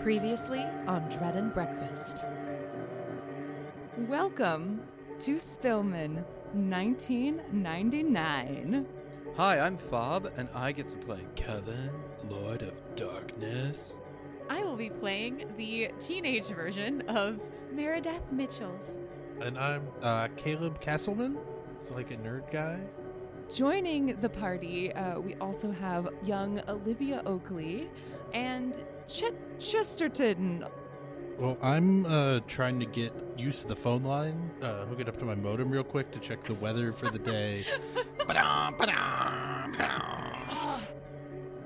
Previously on Dread and Breakfast. Welcome to Spillman, 1999. Hi, I'm Fob, and I get to play Kevin, Lord of Darkness. I will be playing the teenage version of Meredith Mitchells. And I'm Caleb Castleman. It's like a nerd guy. Joining the party, we also have young Olivia Oakley and Chet Chesterton. Well, I'm trying to get used to the phone line. Hook it up to my modem real quick to check the weather for the day.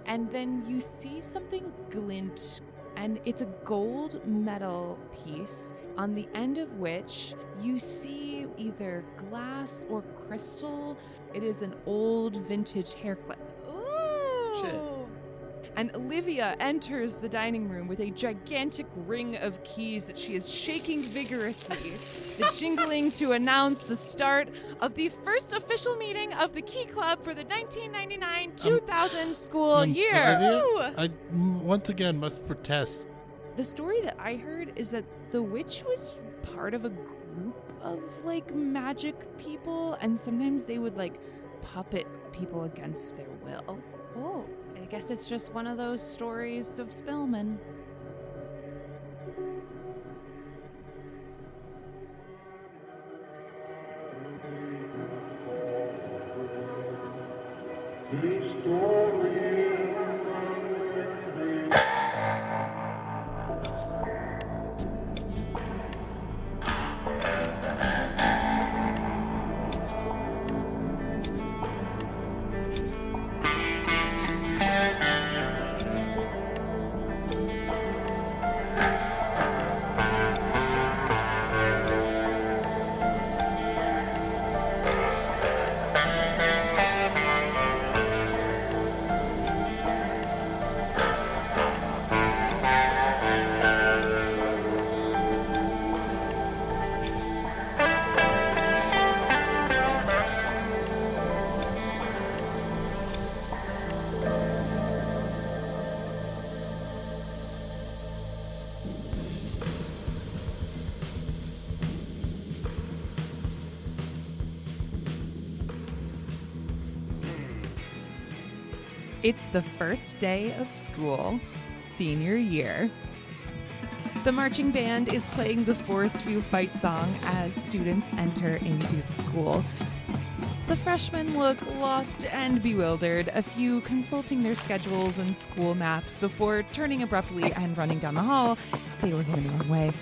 And then you see something glint, and it's a gold metal piece, on the end of which you see either glass or crystal. It is an old vintage hair clip. Ooh. Shit. And Olivia enters the dining room with a gigantic ring of keys that she is shaking vigorously, the jingling to announce the start of the first official meeting of the Key Club for the 1999-2000 school year. Olivia, I once again must protest. The story that I heard is that the witch was part of a group of, magic people, and sometimes they would, puppet people against their will. Oh. I guess it's just one of those stories of Spillman. It's the first day of school, senior year. The marching band is playing the Forest View fight song as students enter into the school. The freshmen look lost and bewildered, a few consulting their schedules and school maps before turning abruptly and running down the hall. They were going the wrong way.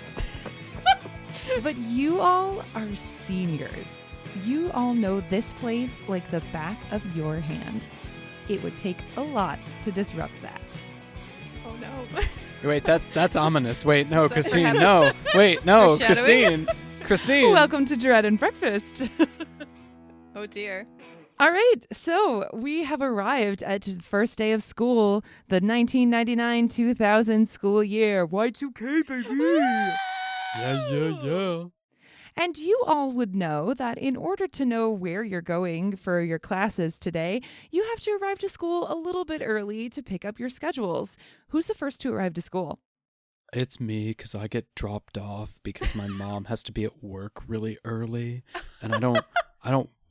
But you all are seniors. You all know this place like the back of your hand. It would take a lot to disrupt that. Oh no. Wait, that's ominous. Wait, no, Christine, no. Wait, no, Christine. Welcome to Dread and Breakfast. Oh dear. All right, so we have arrived at the first day of school, the 1999-2000 school year. Y2K, baby! Yeah. And you all would know that in order to know where you're going for your classes today, you have to arrive to school a little bit early to pick up your schedules. Who's the first to arrive to school? It's me, because I get dropped off because my mom has to be at work really early, and I don't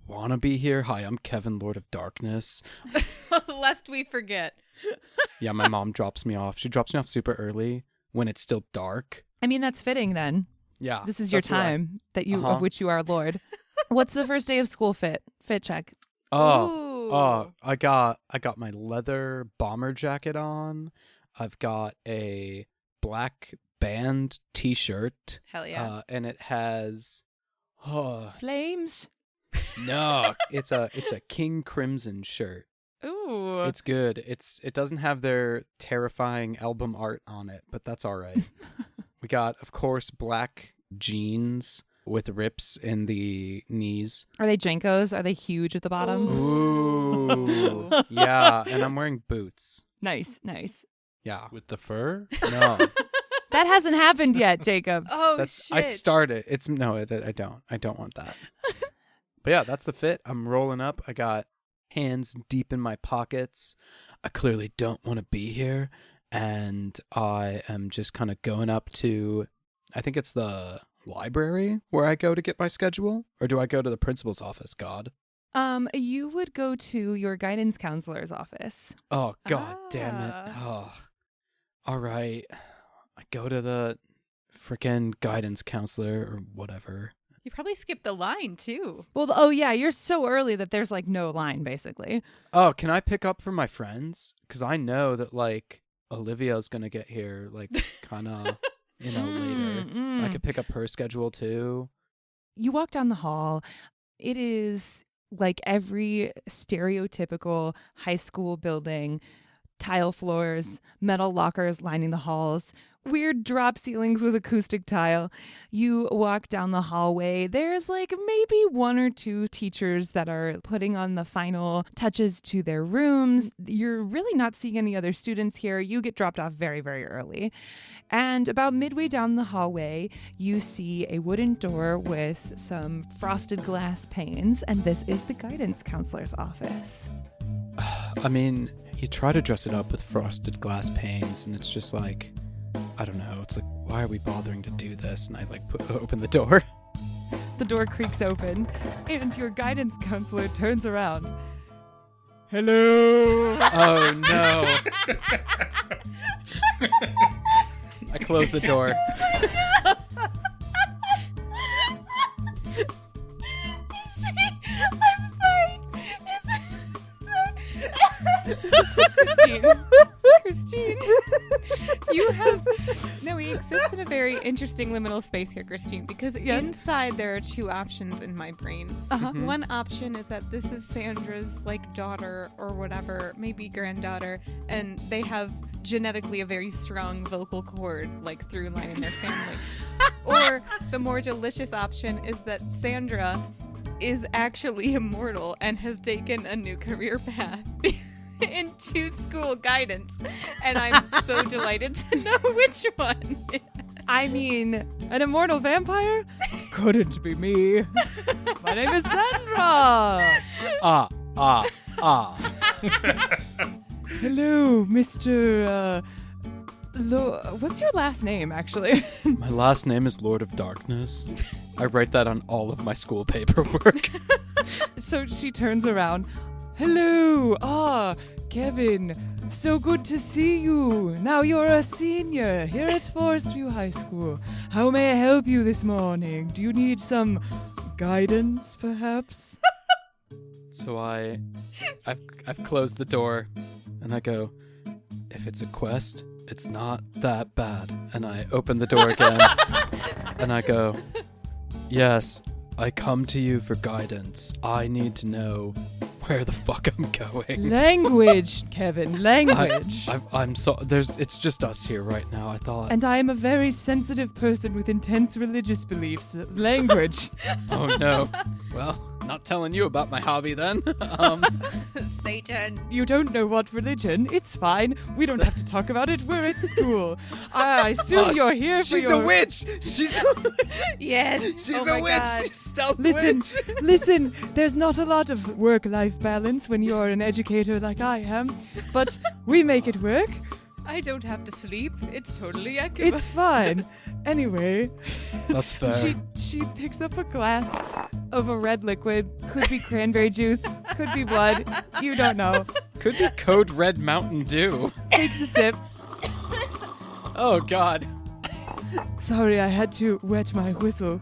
want to be here. Hi, I'm Kevin, Lord of Darkness. Lest we forget. Yeah, my mom drops me off. She drops me off super early when it's still dark. I mean, that's fitting then. Yeah. This is your time of which you are Lord. What's the first day of school fit? Fit check. I got my leather bomber jacket on. I've got a black band t-shirt. Hell yeah. And it has Flames. No, it's a King Crimson shirt. Ooh. It's good. It doesn't have their terrifying album art on it, but that's all right. We got, of course, black jeans with rips in the knees. Are they Jenkos? Are they huge at the bottom? Ooh. Yeah, and I'm wearing boots. Nice. Yeah. With the fur? No. That hasn't happened yet, Jacob. Oh, That's shit. I started. I don't. I don't want that. But yeah, that's the fit. I'm rolling up. I got hands deep in my pockets. I clearly don't want to be here. and I am just kind of going up to, I think it's the library where I go to get my schedule, or do I go to the principal's office, God? You would go to your guidance counselor's office. Oh, God damn it. Oh. All right. I go to the freaking guidance counselor or whatever. You probably skipped the line, too. Well, yeah, you're so early that there's like no line, basically. Oh, can I pick up from my friends? Because I know that, like, Olivia's going to get here, like, kind of, later. I could pick up her schedule, too. You walk down the hall. It is like every stereotypical high school building. Tile floors, metal lockers lining the halls, weird drop ceilings with acoustic tile. You walk down the hallway. There's like maybe one or two teachers that are putting on the final touches to their rooms. You're really not seeing any other students here. You get dropped off very, very early. And about midway down the hallway, you see a wooden door with some frosted glass panes, and this is the guidance counselor's office. I mean, you try to dress it up with frosted glass panes, and it's just like, I don't know. It's like, why are we bothering to do this? And I like open the door. The door creaks open, and your guidance counselor turns around. Hello. Oh no! I close the door. I'm sorry. Christine, you have... No, we exist in a very interesting liminal space here, Christine, because inside there are two options in my brain. One option is that this is Sandra's, like, daughter or whatever, maybe granddaughter, and they have genetically a very strong vocal cord, like, through line in their family. Or the more delicious option is that Sandra is actually immortal and has taken a new career path into school guidance, and I'm so delighted to know which one. I mean, an immortal vampire? Couldn't be me. My name is Sandra. Hello, Mr. What's your last name, actually? My last name is Lord of Darkness. I write that on all of my school paperwork. So she turns around. Hello, Kevin, so good to see you. Now you're a senior here at Forest View High School. How may I help you this morning? Do you need some guidance, perhaps? So I've closed the door, and I go, if it's a quest, it's not that bad. And I open the door again, and I go, yes, I come to you for guidance. I need to know where the fuck I'm going. Language, Kevin, language. I'm so it's just us here right now. I thought. And I am a very sensitive person with intense religious beliefs. Language. Oh no. Well, not telling you about my hobby then. Satan. You don't know what religion? It's fine. We don't have to talk about it. We're at school. I assume you're here for She's a witch. She's a Yes. She's a witch. She's stealth Listen, witch. listen. There's not a lot of work-life balance when you're an educator like I am, but we make it work. I don't have to sleep. It's totally accurate. It's fine. Anyway, That's fair. She picks up a glass of a red liquid. Could be cranberry juice. Could be blood. You don't know. Could be Code Red Mountain Dew. Takes a sip. Oh God. Sorry, I had to wet my whistle.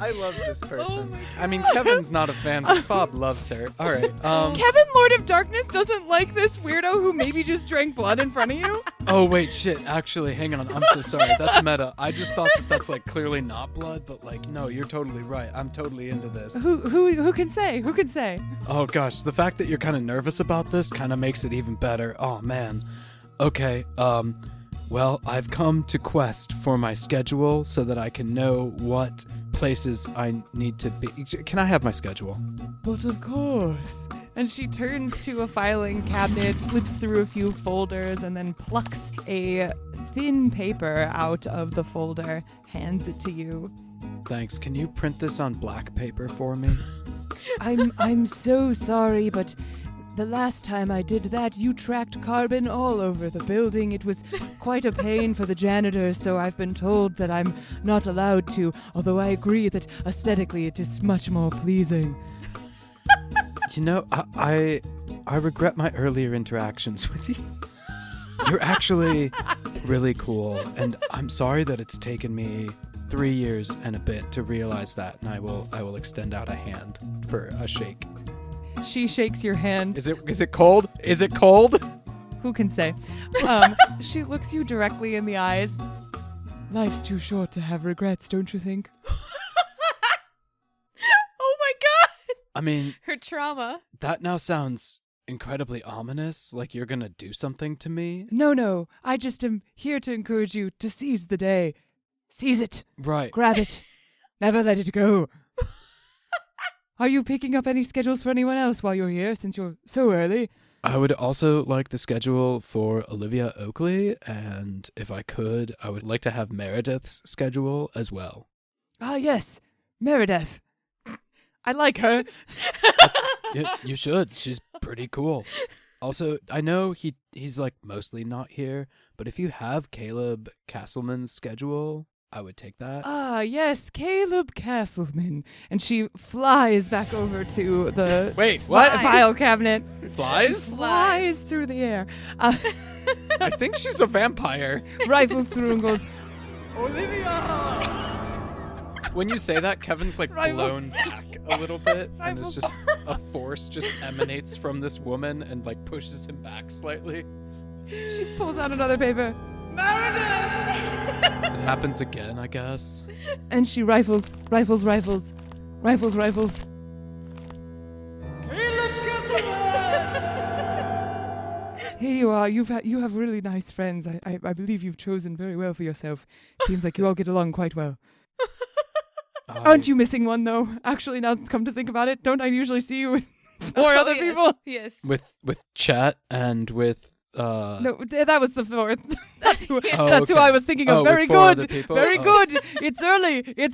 I love this person. Oh my I mean, Kevin's not a fan, but Bob loves her. All right. Kevin, Lord of Darkness, doesn't like this weirdo who maybe just drank blood in front of you. Oh wait, shit. Actually, hang on. I'm so sorry. That's meta. I just thought that's like clearly not blood, but like, no, you're totally right. I'm totally into this. Who can say? Who can say? Oh gosh, the fact that you're kind of nervous about this kind of makes it even better. Oh man. Okay. Well, I've come to quest for my schedule so that I can know what places I need to be. Can I have my schedule? But of course. And she turns to a filing cabinet, flips through a few folders, and then plucks a thin paper out of the folder, hands it to you. Thanks. Can you print this on black paper for me? I'm so sorry, but The last time I did that, you tracked carbon all over the building. It was quite a pain for the janitor, so I've been told that I'm not allowed to, although I agree that aesthetically it is much more pleasing. You know, I regret my earlier interactions with you. You're actually really cool, and I'm sorry that it's taken me 3 years and a bit to realize that, and I will extend out a hand for a shake. She shakes your hand. Is it cold? Is it cold? Who can say? She looks you directly in the eyes. Life's too short to have regrets, don't you think? Oh my god! I mean, Her trauma. that now sounds incredibly ominous, like you're gonna do something to me. No, I just am here to encourage you to seize the day. Seize it. Right. Grab it. Never let it go. Are you picking up any schedules for anyone else while you're here, since you're so early? I would also like the schedule for Olivia Oakley, and if I could, I would like to have Meredith's schedule as well. Ah, yes. Meredith. I like her. You should. She's pretty cool. Also, I know he's like mostly not here, but if you have Caleb Castleman's schedule, I would take that. Ah, yes, Caleb Castleman. And she flies back over to the Wait, what? file cabinet. Flies? Flies through the air. I think she's a vampire. Rifles through and goes, When you say that, Kevin's like Rivals. blown back a little bit, and it's Rivals. just a force just emanates from this woman and like pushes him back slightly. she pulls out another paper. It happens again, I guess. And she rifles. Here you are. You have really nice friends. I believe you've chosen very well for yourself. It seems like you all get along quite well. Aren't you missing one, though? Actually, now come to think about it, don't I usually see you with four other people? Yes. With Chet and with No, that was the fourth. That's who okay. I was thinking of. Oh, Very with 4 other good. people? Very Oh. good. It's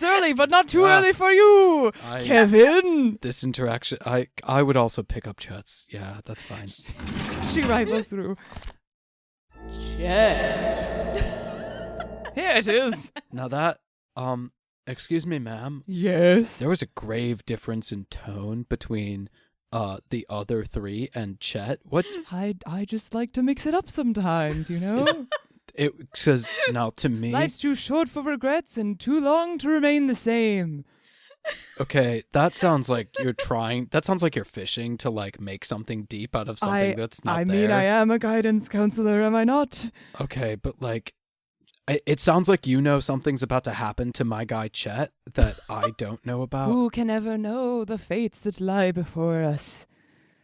early, but not too Ah. early for you, Kevin. This interaction, I would also pick up Chet's. Yeah, that's fine. She rifles through. Chet. Here it is. Now that, excuse me, ma'am. Yes. There was a grave difference in tone between the other 3 and Chet. What? I just like to mix it up sometimes, you know? Because now to me, Life's too short for regrets and too long to remain the same. okay, that sounds like you're trying. That sounds like you're fishing to like make something deep out of something that's not I there. mean, I am a guidance counselor, am I not? Okay, but like, it sounds like you know something's about to happen to my guy Chet that I don't know about. Who can ever know the fates that lie before us?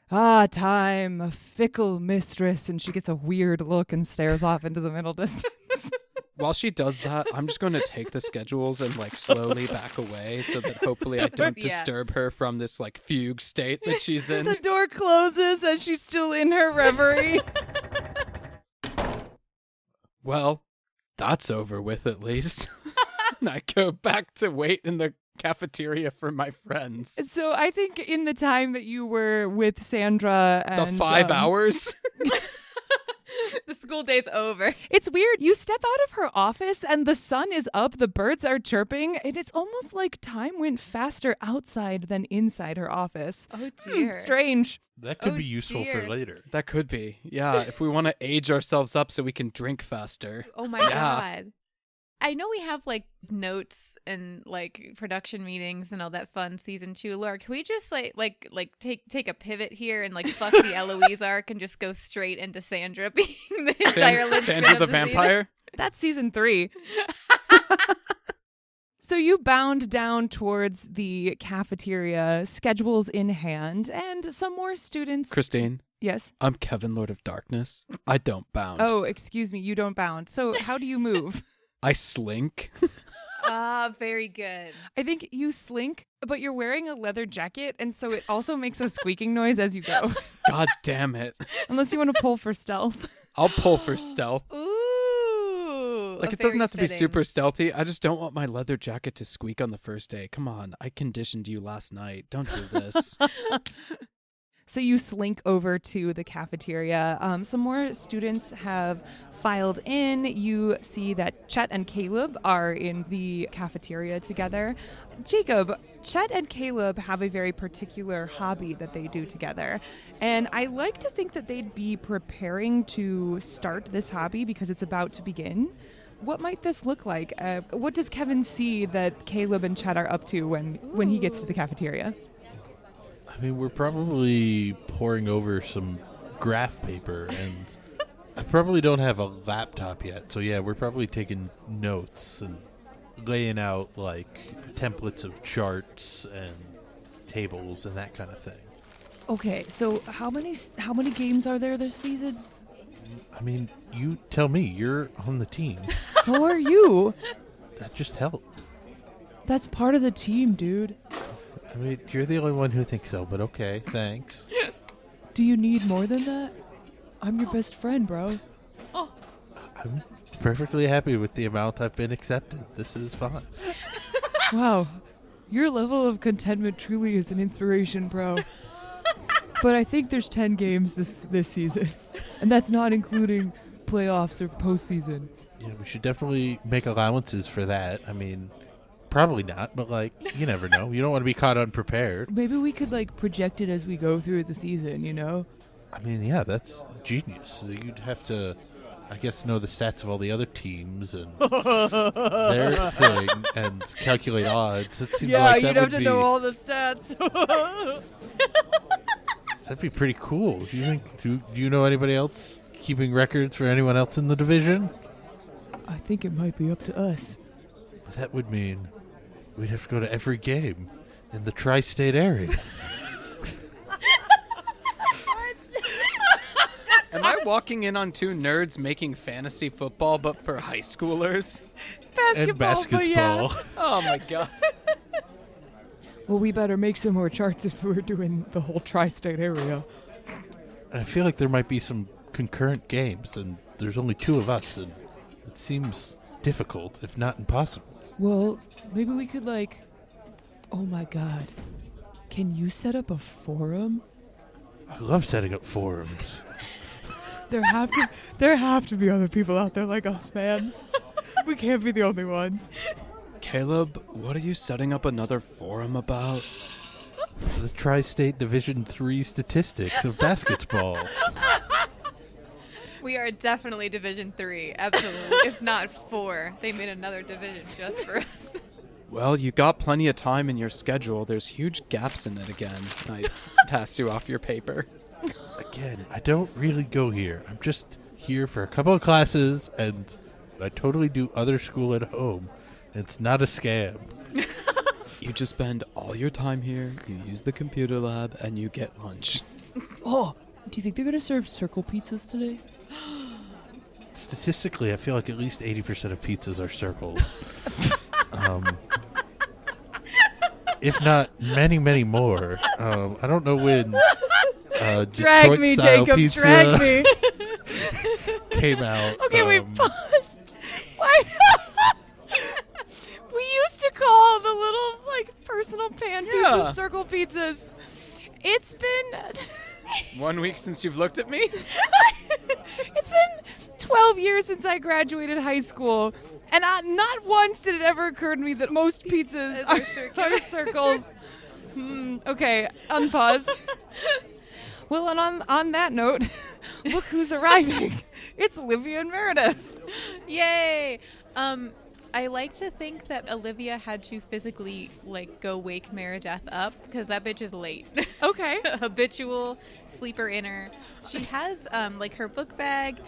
Ah, time, a fickle mistress. And she gets a weird look and stares off into the middle distance. While she does that, I'm just going to take the schedules and like slowly back away so that hopefully I don't Yeah. disturb her from this like fugue state that she's in. The door closes as she's still in her reverie. Well, that's over with at least. And I go back to wait in the cafeteria for my friends. So I think in the time that you were with Sandra and The 5 hours? The school day's over. It's weird. You step out of her office and the sun is up, the birds are chirping, and it's almost like time went faster outside than inside her office. Oh dear. Strange. That could Oh, be useful dear. for later. That could be. Yeah, if we want to age ourselves up so we can drink faster. Oh my Yeah. god. I know we have like notes and like production meetings and all that fun season 2. Laura, can we just like take a pivot here and like fuck the Eloise arc and just go straight into Sandra being the entire linchpin Sandra of the season? vampire? That's season 3. So you bound down towards the cafeteria, schedules in hand, and some more students. Christine, Yes. I'm Kevin, Lord of Darkness. I don't bound. Oh, excuse me. You don't bound. So how do you move? I slink. Ah, very good. I think you slink, but you're wearing a leather jacket, and so it also makes a squeaking noise as you go. God damn it. Unless you want to pull for stealth. I'll pull for stealth. Ooh. Like, it doesn't have to be super stealthy. I just don't want my leather jacket to squeak on the first day. Come on. I conditioned you last night. Don't do this. So you slink over to the cafeteria. Some more students have filed in. You see that Chet and Caleb are in the cafeteria together. Jacob, Chet and Caleb have a very particular hobby that they do together. And I like to think that they'd be preparing to start this hobby because it's about to begin. What might this look like? What does Kevin see that Caleb and Chet are up to when he gets to the cafeteria? I mean, we're probably poring over some graph paper, and I probably don't have a laptop yet. So, yeah, we're probably taking notes and laying out, like, templates of charts and tables and that kind of thing. Okay, so how many games are there this season? I mean, you tell me. You're on the team. So are you. That just helped. That's part of the team, dude. I mean, you're the only one who thinks so, but okay, thanks. Do you need more than that? I'm your best friend, bro. I'm perfectly happy with the amount I've been accepted. This is fun. Wow. Your level of contentment truly is an inspiration, bro. But I think there's 10 games this season, and that's not including playoffs or postseason. Yeah, we should definitely make allowances for that. I mean, probably not, but, like, you never know. You don't want to be caught unprepared. Maybe we could, like, project it as we go through the season, you know? I mean, yeah, that's genius. You'd have to, I guess, know the stats of all the other teams and their thing and calculate odds. It seems like that you'd have to know all the stats. That'd be pretty cool. Do you think? Do you know anybody else keeping records for anyone else in the division? I think it might be up to us. That would mean we'd have to go to every game in the tri-state area. Am I walking in on two nerds making fantasy football, but for high schoolers? And basketball. Yeah. Oh my god. Well, we better make some more charts if we're doing the whole tri-state area. I feel like there might be some concurrent games, and there's only two of us, and it seems difficult, if not impossible. Well, maybe we could, like... Oh my god. Can you set up a forum? I love setting up forums. There have to be other people out there like us, man. We can't be the only ones. Caleb, what are you setting up another forum about? The Tri-State Division 3 statistics of basketball. We are definitely Division 3, absolutely. If not 4. They made another division just for us. Well, you got plenty of time in your schedule. There's huge gaps in it again. I pass you off your paper. Again, I don't really go here. I'm just here for a couple of classes, and I totally do other school at home. It's not a scam. You just spend all your time here, you use the computer lab, and you get lunch. Oh, do you think they're going to serve circle pizzas today? Statistically, I feel like at least 80% of pizzas are circles. If not many, many more. I don't know when Drag me, Jacob, pizza drag me. came out. Okay, wait, pause. Why? We used to call the little, like, personal pan pizzas circle pizzas. It's been... 1 week since you've looked at me? It's been 12 years since I graduated high school, and not once did it ever occur to me that most pizzas are circles. Okay, unpause. Well, and on that note, look who's arriving. It's Olivia and Meredith. Yay! I like to think that Olivia had to physically, like, go wake Meredith up, because that bitch is late. Okay. Habitual sleeper inner. She has, like, her book bag,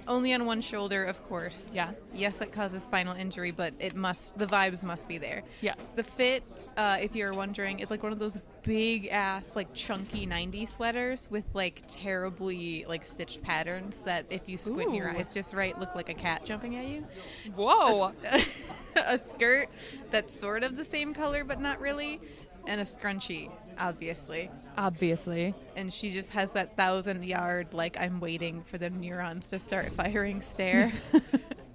only on one shoulder, of course. Yeah. Yes, that causes spinal injury, but the vibes must be there. Yeah. The fit, if you're wondering, is like one of those big-ass, like, chunky 90s sweaters with, like, terribly, like, stitched patterns that, if you squint your eyes just right, look like a cat jumping at you. Whoa. A skirt that's sort of the same color, but not really. And a scrunchie, obviously. And she just has that 1,000-yard, like, I'm waiting for the neurons to start firing stare.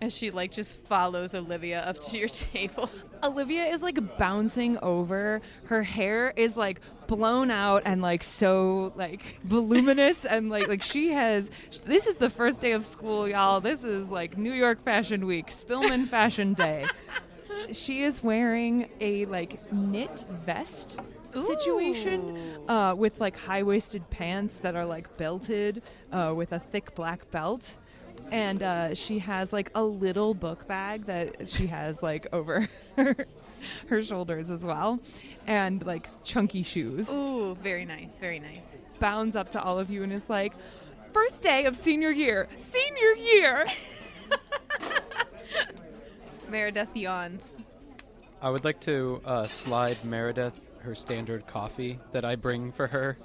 As she like just follows Olivia up to your table. Olivia is like bouncing over. Her hair is like blown out and like so like voluminous and like she has. This is the first day of school, y'all. This is like New York Fashion Week, Spillman Fashion Day. She is wearing a like knit vest situation with like high-waisted pants that are like belted with a thick black belt. And she has like a little book bag that she has like over her shoulders as well. And like chunky shoes. Ooh, very nice, very nice. Bounds up to all of you and is like, first day of senior year. Senior year! Meredith yawns. I would like to slide Meredith her standard coffee that I bring for her.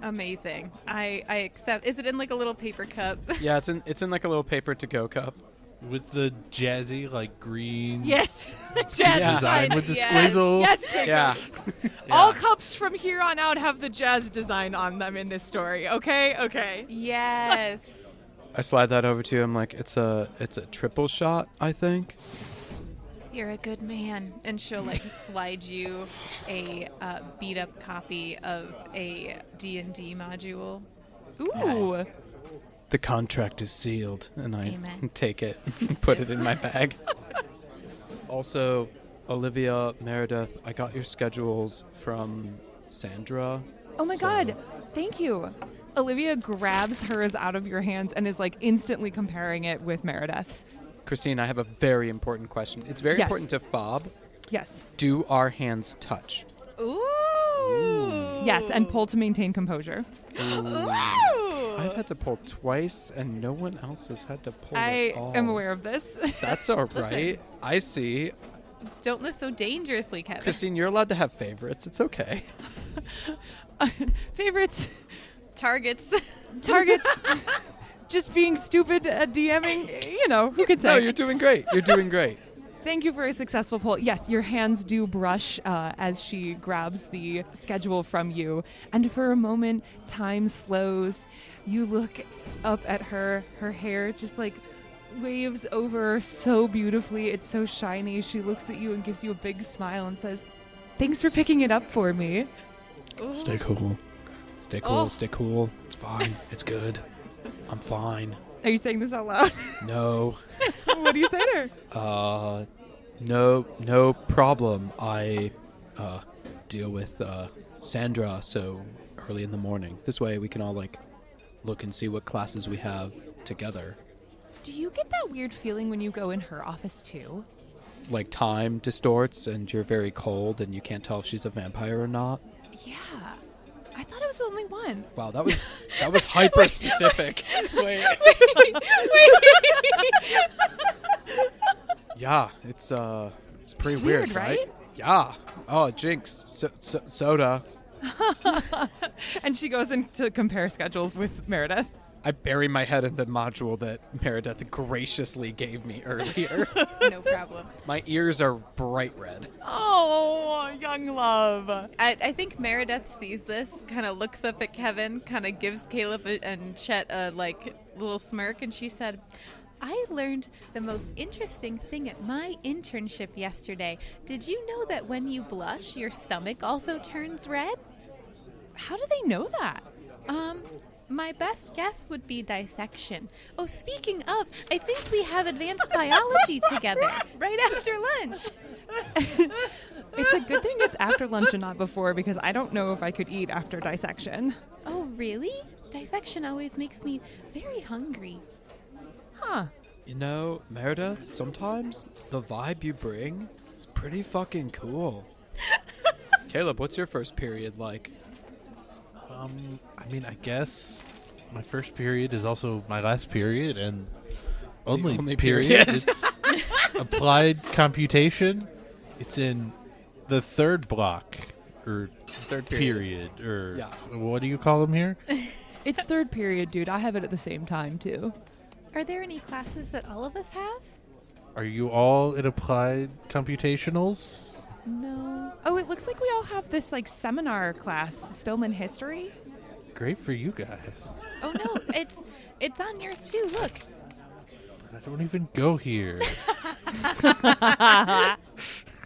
Amazing. I accept. Is it in like a little paper cup? Yeah, it's in like a little paper to-go cup. With the jazzy, like, green Yes! Yeah. design with the Yes. squizzle. Yes, Jacob. Yeah. All cups from here on out have the jazz design on them in this story, okay? Okay. Yes. I slide that over to you. I'm like, it's a triple shot, I think. You're a good man. And she'll like slide you a beat up copy of a D&D module. Ooh. The contract is sealed, and I Amen. take it and put it in my bag. Also, Olivia, Meredith, I got your schedules from Sandra. Oh my God. Thank you. Olivia grabs hers out of your hands and is like instantly comparing it with Meredith's. Christine, I have a very important question. It's very Yes. important to Fob. Yes. Do our hands touch? Ooh. Yes, and pull to maintain composure. I've had to pull twice, and no one else has had to pull I at all. am aware of this. That's all right. I see. Don't live so dangerously, Kevin. Christine, you're allowed to have favorites. It's okay. Favorites, Targets. targets, just being stupid at DMing, you know, who could say? No, you're doing great. You're doing great. Thank you for a successful pull. Yes, your hands do brush as she grabs the schedule from you. And for a moment, time slows. You look up at her. Her hair just like waves over so beautifully. It's so shiny. She looks at you and gives you a big smile and says, "Thanks for picking it up for me." Ooh. Stay cool. Stay cool. Oh. Stay cool. It's fine. It's good. I'm fine. Are you saying this out loud? No. What do you say to her? No problem. I deal with Sandra so early in the morning. This way we can all like look and see what classes we have together. Do you get that weird feeling when you go in her office too? Like time distorts and you're very cold and you can't tell if she's a vampire or not. Yeah. I thought it was the only one. Wow, that was hyper specific. Wait. Yeah, it's pretty weird, right? Yeah. Oh, Jenks, soda. And she goes in to compare schedules with Meredith. I bury my head in the module that Meredith graciously gave me earlier. No problem. My ears are bright red. Oh, young love. I think Meredith sees this, kind of looks up at Kevin, kind of gives Caleb and Chet a like little smirk, and she said, "I learned the most interesting thing at my internship yesterday. Did you know that when you blush, your stomach also turns red?" How do they know that? My best guess would be dissection. Oh, speaking of, I think we have advanced biology together right after lunch. It's a good thing it's after lunch and not before, because I don't know if I could eat after dissection. Oh, really? Dissection always makes me very hungry. Huh. You know, Meredith, sometimes the vibe you bring is pretty fucking cool. Caleb, what's your first period like? I mean, I guess my first period is also my last period, and only period. period. It's applied computation. It's in the third block, or Third period, or Yeah. what do you call them here? It's third period, dude. I have it at the same time, too. Are there any classes that all of us have? Are you all in applied computationals? No. Oh, it looks like we all have this, like, seminar class, Spillman History. Great for you guys. Oh no, it's on yours too. Look. I don't even go here.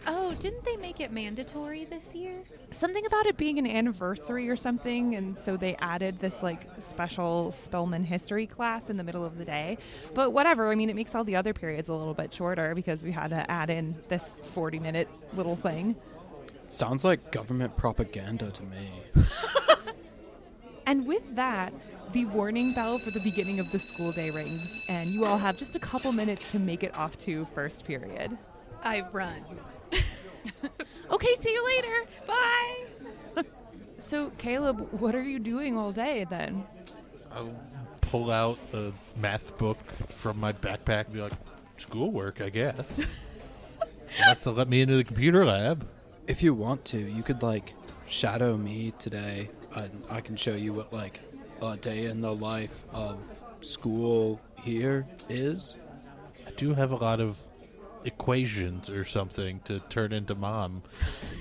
Oh, didn't they make it mandatory this year? Something about it being an anniversary or something, and so they added this like special Spillman history class in the middle of the day. But whatever, I mean, it makes all the other periods a little bit shorter because we had to add in this 40-minute little thing. Sounds like government propaganda to me. And with that, the warning bell for the beginning of the school day rings, and you all have just a couple minutes to make it off to first period. I run. Okay, see you later. Bye. So, Caleb, what are you doing all day then? I'll pull out a math book from my backpack and be like, schoolwork, I guess. Unless they'll let me into the computer lab. If you want to, you could, like, shadow me today. I can show you what, like, a day in the life of school here is. I do have a lot of equations or something to turn into mom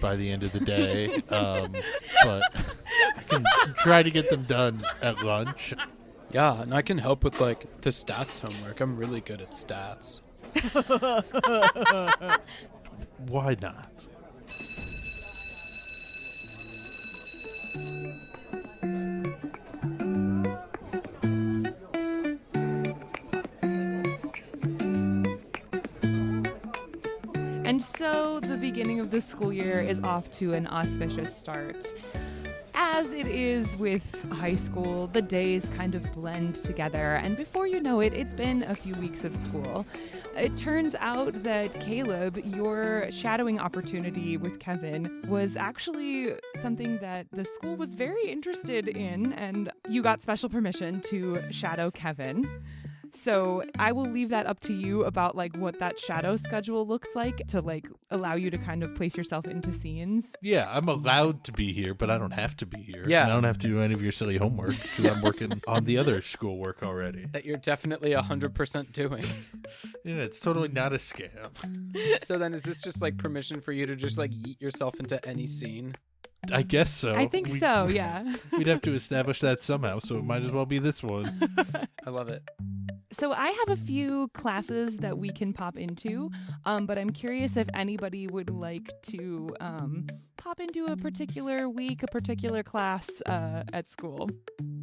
by the end of the day. But I can try to get them done at lunch. Yeah, and I can help with, like, the stats homework. I'm really good at stats. Why not? And so the beginning of the school year is off to an auspicious start. As it is with high school, the days kind of blend together, and before you know it, it's been a few weeks of school. It turns out that Caleb, your shadowing opportunity with Kevin was actually something that the school was very interested in, and you got special permission to shadow Kevin. So I will leave that up to you about like what that shadow schedule looks like to like allow you to kind of place yourself into scenes. Yeah, I'm allowed to be here, but I don't have to be here. Yeah. And I don't have to do any of your silly homework because I'm working on the other schoolwork already. That you're definitely 100% doing. Yeah, it's totally not a scam. So then is this just like permission for you to just like yeet yourself into any scene? I guess so. I think so, yeah. We'd have to establish that somehow, so it might as well be this one. I love it. So I have a few classes that we can pop into, but I'm curious if anybody would like to pop into a particular week, a particular class at school.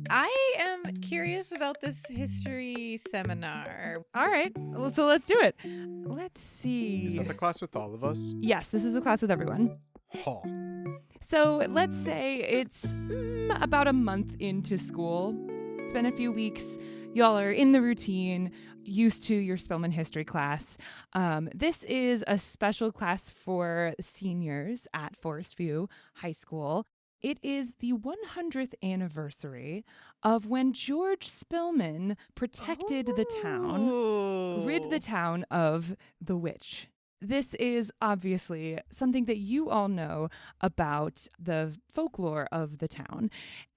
I am curious about this history seminar. All right, so let's do it. Let's see. Is that the class with all of us? Yes, this is a class with everyone. Huh. So let's say it's about a month into school. It's been a few weeks. Y'all are in the routine, used to your Spillman history class. This is a special class for seniors at Forest View High School. It is the 100th anniversary of when Y2Spillman protected the town, rid the town of the witch. This is obviously something that you all know about the folklore of the town.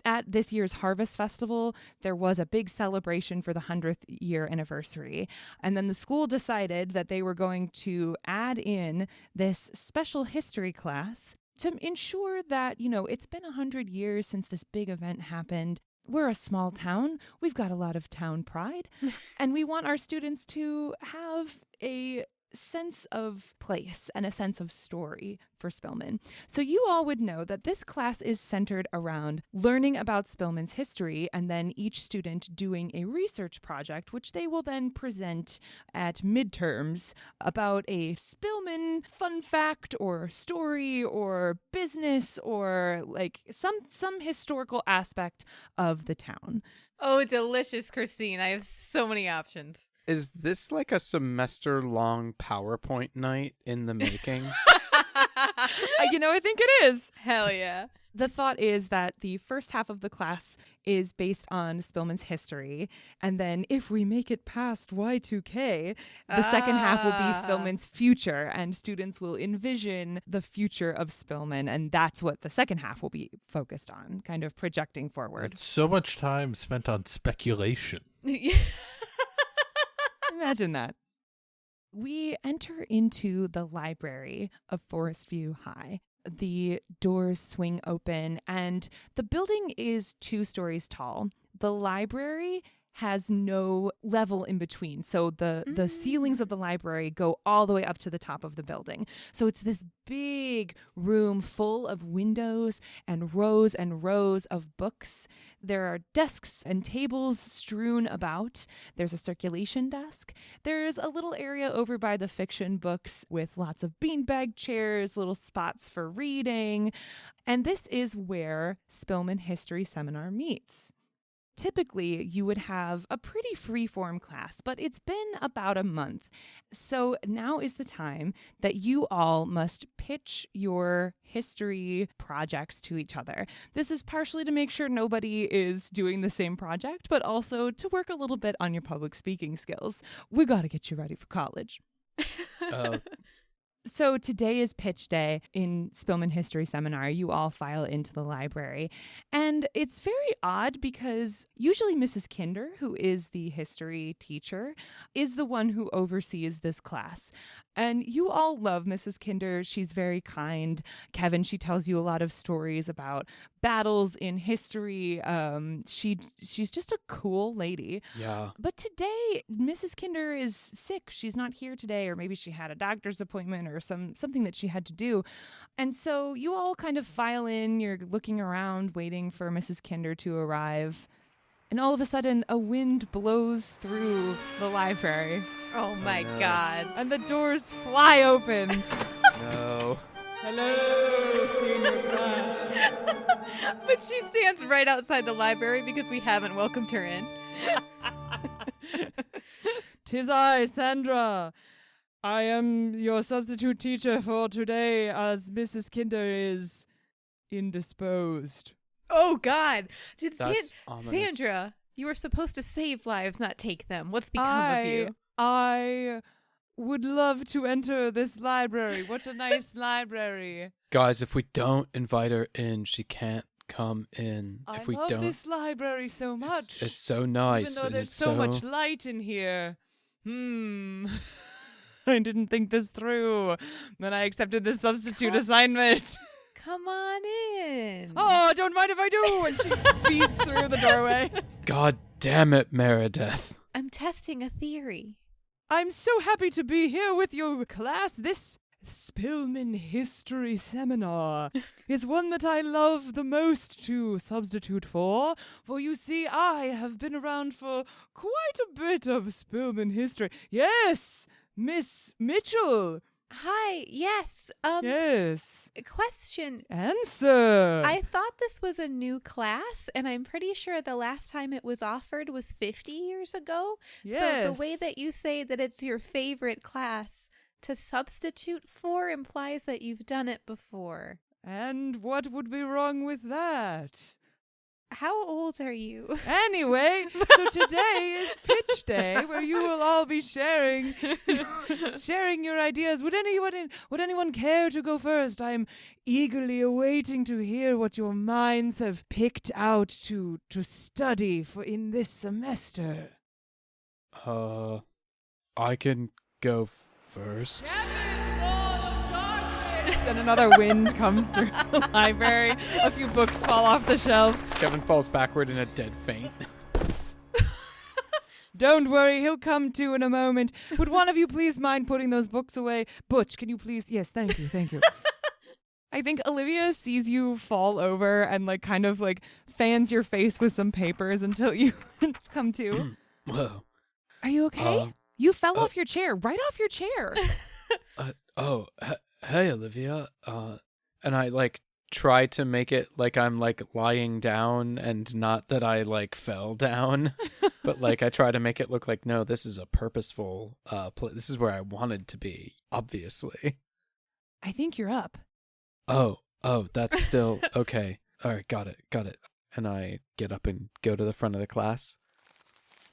At this year's Harvest Festival, there was a big celebration for the 100th year anniversary. And then the school decided that they were going to add in this special history class to ensure that, you know, it's been 100 years since this big event happened. We're a small town. We've got a lot of town pride. And we want our students to have a sense of place and a sense of story for Spillman. So you all would know that this class is centered around learning about Spillman's history and then each student doing a research project, which they will then present at midterms about a Spillman fun fact or story or business or like some historical aspect of the town. Oh, delicious, Christine. I have so many options. Is this like a semester-long PowerPoint night in the making? You know, I think it is. Hell yeah. The thought is that the first half of the class is based on Spillman's history, and then if we make it past Y2K, the second half will be Spillman's future, and students will envision the future of Spillman, and that's what the second half will be focused on, kind of projecting forward. So much time spent on speculation. Imagine that. We enter into the library of Forest View High. The doors swing open, and the building is 2 stories tall. The library has no level in between. So the ceilings of the library go all the way up to the top of the building. So it's this big room full of windows and rows of books. There are desks and tables strewn about. There's a circulation desk. There's a little area over by the fiction books with lots of beanbag chairs, little spots for reading. And this is where Spillman History Seminar meets. Typically, you would have a pretty free-form class, but it's been about a month. So now is the time that you all must pitch your history projects to each other. This is partially to make sure nobody is doing the same project, but also to work a little bit on your public speaking skills. We got to get you ready for college. So today is pitch day in Spillman History Seminar. You all file into the library. And it's very odd because usually Mrs. Kinder, who is the history teacher, is the one who oversees this class. And you all love Mrs. Kinder. She's very kind. Kevin, she tells you a lot of stories about battles in history. She's just a cool lady. Yeah. But today, Mrs. Kinder is sick. She's not here today, or maybe she had a doctor's appointment or something that she had to do. And so you all kind of file in. You're looking around, waiting for Mrs. Kinder to arrive. And all of a sudden, a wind blows through the library. Oh my God. And the doors fly open. No. Hello, senior class. But she stands right outside the library because we haven't welcomed her in. 'Tis I, Sandra. I am your substitute teacher for today, as Mrs. Kinder is indisposed. Oh God. That's ominous. Sandra, you were supposed to save lives, not take them. What's become of you? I would love to enter this library. What a nice library. Guys, if we don't invite her in, she can't come in. I love this library so much. It's so nice. Even though and there's it's so much light in here. I didn't think this through. Then I accepted this substitute assignment. Come on in. Oh, don't mind if I do. And she speeds through the doorway. God damn it, Meredith. I'm testing a theory. I'm so happy to be here with your class. This Spillman History Seminar is one that I love the most to substitute for you see, I have been around for quite a bit of Spillman history. Yes, Miss Mitchell. Hi, yes. Yes. Question. Answer. I thought this was a new class, and I'm pretty sure the last time it was offered was 50 years ago. Yes. So the way that you say that it's your favorite class to substitute for implies that you've done it before. And what would be wrong with that? How old are you? Anyway, so today is pitch day, where you will all be sharing your ideas. Would anyone care to go first? I'm eagerly awaiting to hear what your minds have picked out to study for in this semester. I can go first. And another wind comes through the library. A few books fall off the shelf. Kevin falls backward in a dead faint. Don't worry, he'll come to in a moment. Would one of you please mind putting those books away? Butch, can you please? Yes, thank you. I think Olivia sees you fall over and kind of fans your face with some papers until you come to. Whoa. Are you okay? You fell off your chair, right off your chair. Hey, Olivia. And I try to make it like I'm lying down and not that I fell down, but I try to make it look like, no, this is a purposeful this is where I wanted to be, obviously. I think you're up. Oh, that's still okay. All right, got it. And I get up and go to the front of the class.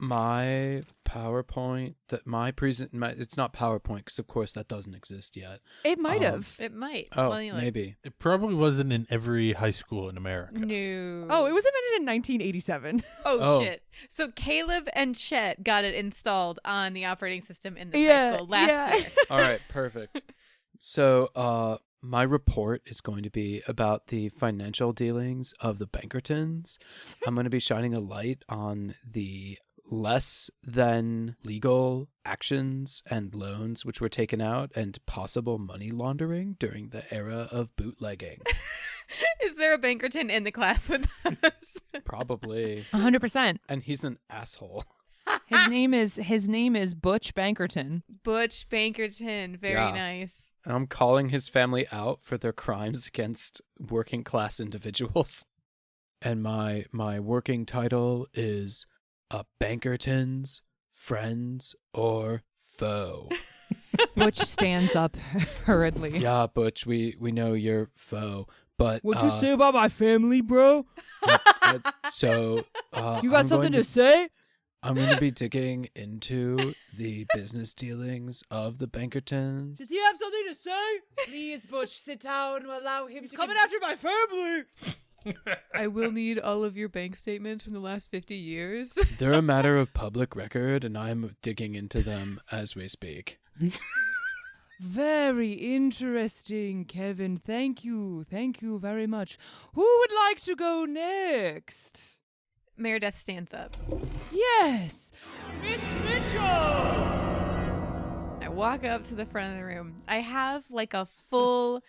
My PowerPoint, it's not PowerPoint because of course that doesn't exist yet. It might have. It might. Oh, maybe. It probably wasn't in every high school in America. No. Oh, it was invented in 1987. Oh, shit. So Caleb and Chet got it installed on the operating system in this high school last year. All right, perfect. So, my report is going to be about the financial dealings of the Bankertons. I'm going to be shining a light on the less than legal actions and loans which were taken out and possible money laundering during the era of bootlegging. Is there a Bankerton in the class with us? Probably. 100%. And he's an asshole. His name is Butch Bankerton. Butch Bankerton. Very nice. And I'm calling his family out for their crimes against working class individuals. And my working title is a Bankerton's Friends or Foe. Butch stands up hurriedly. Yeah, Butch, we know you're foe, but What'd you say about my family, bro? So You got something to say? I'm going to be digging into the business dealings of the Bankertons. Does he have something to say? Please, Butch, sit down and allow him to coming after my family. I will need all of your bank statements from the last 50 years. They're a matter of public record, and I'm digging into them as we speak. Very interesting, Kevin. Thank you. Thank you very much. Who would like to go next? Meredith stands up. Yes, Miss Mitchell. I walk up to the front of the room. I have like a full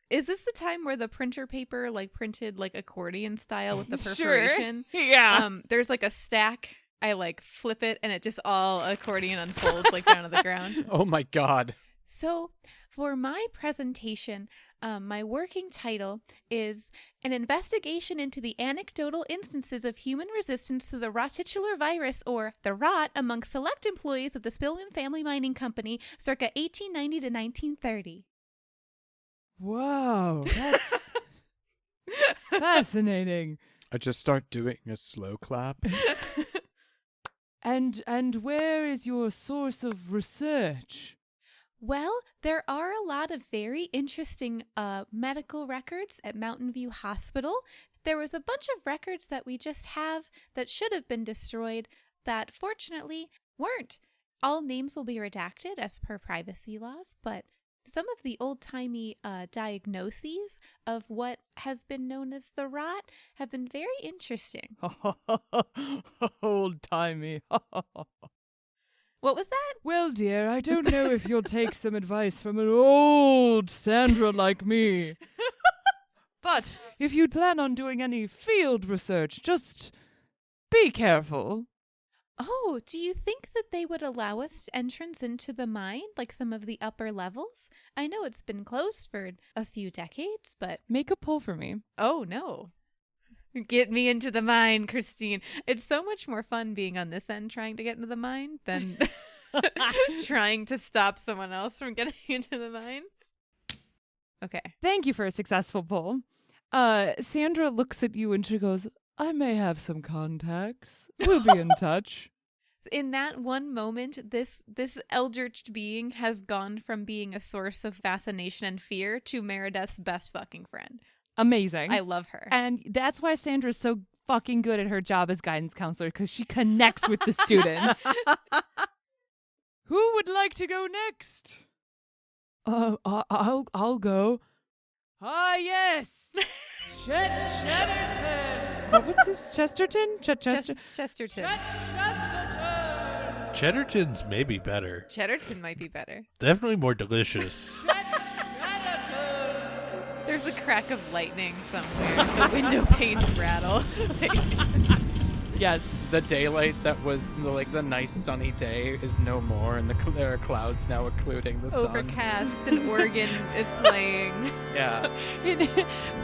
is this the time where the printer paper like printed like accordion style with the perforation? Sure. Yeah. There's like a stack. I like flip it and it just all accordion unfolds like down to the ground. Oh my God. So for my presentation, my working title is An Investigation into the Anecdotal Instances of Human Resistance to the Rot Titular Virus, or the Rot, among select employees of the Spillman Family Mining Company circa 1890 to 1930. Wow, that's fascinating. I just start doing a slow clap. And where is your source of research? Well, there are a lot of very interesting medical records at Mountain View Hospital. There was a bunch of records that we just have that should have been destroyed that fortunately weren't. All names will be redacted as per privacy laws, but some of the old-timey diagnoses of what has been known as the rot have been very interesting. Old-timey. What was that? Well, dear, I don't know if you'll take some advice from an old Sandra like me. But if you plan on doing any field research, just be careful. Oh, do you think that they would allow us entrance into the mine, like some of the upper levels? I know it's been closed for a few decades, but... Make a pull for me. Oh, no. Get me into the mine, Christine. It's so much more fun being on this end trying to get into the mine than trying to stop someone else from getting into the mine. Okay. Thank you for a successful pull. Sandra looks at you and she goes, I may have some contacts. We'll be in touch. In that one moment, this eldritch being has gone from being a source of fascination and fear to Meredith's best fucking friend. Amazing. I love her. And that's why Sandra's so fucking good at her job as guidance counselor, because she connects with the students. Who would like to go next? I'll go. Ah, yes. Chesterton. What was his Chesterton? Chesterton. Chesterton. Cheddarton's maybe better. Cheddarton might be better. Definitely more delicious. There's a crack of lightning somewhere. The window panes rattle. Yes. The daylight that was the nice sunny day is no more, and there are clouds now occluding the sun. Overcast, an organ is playing. Yeah.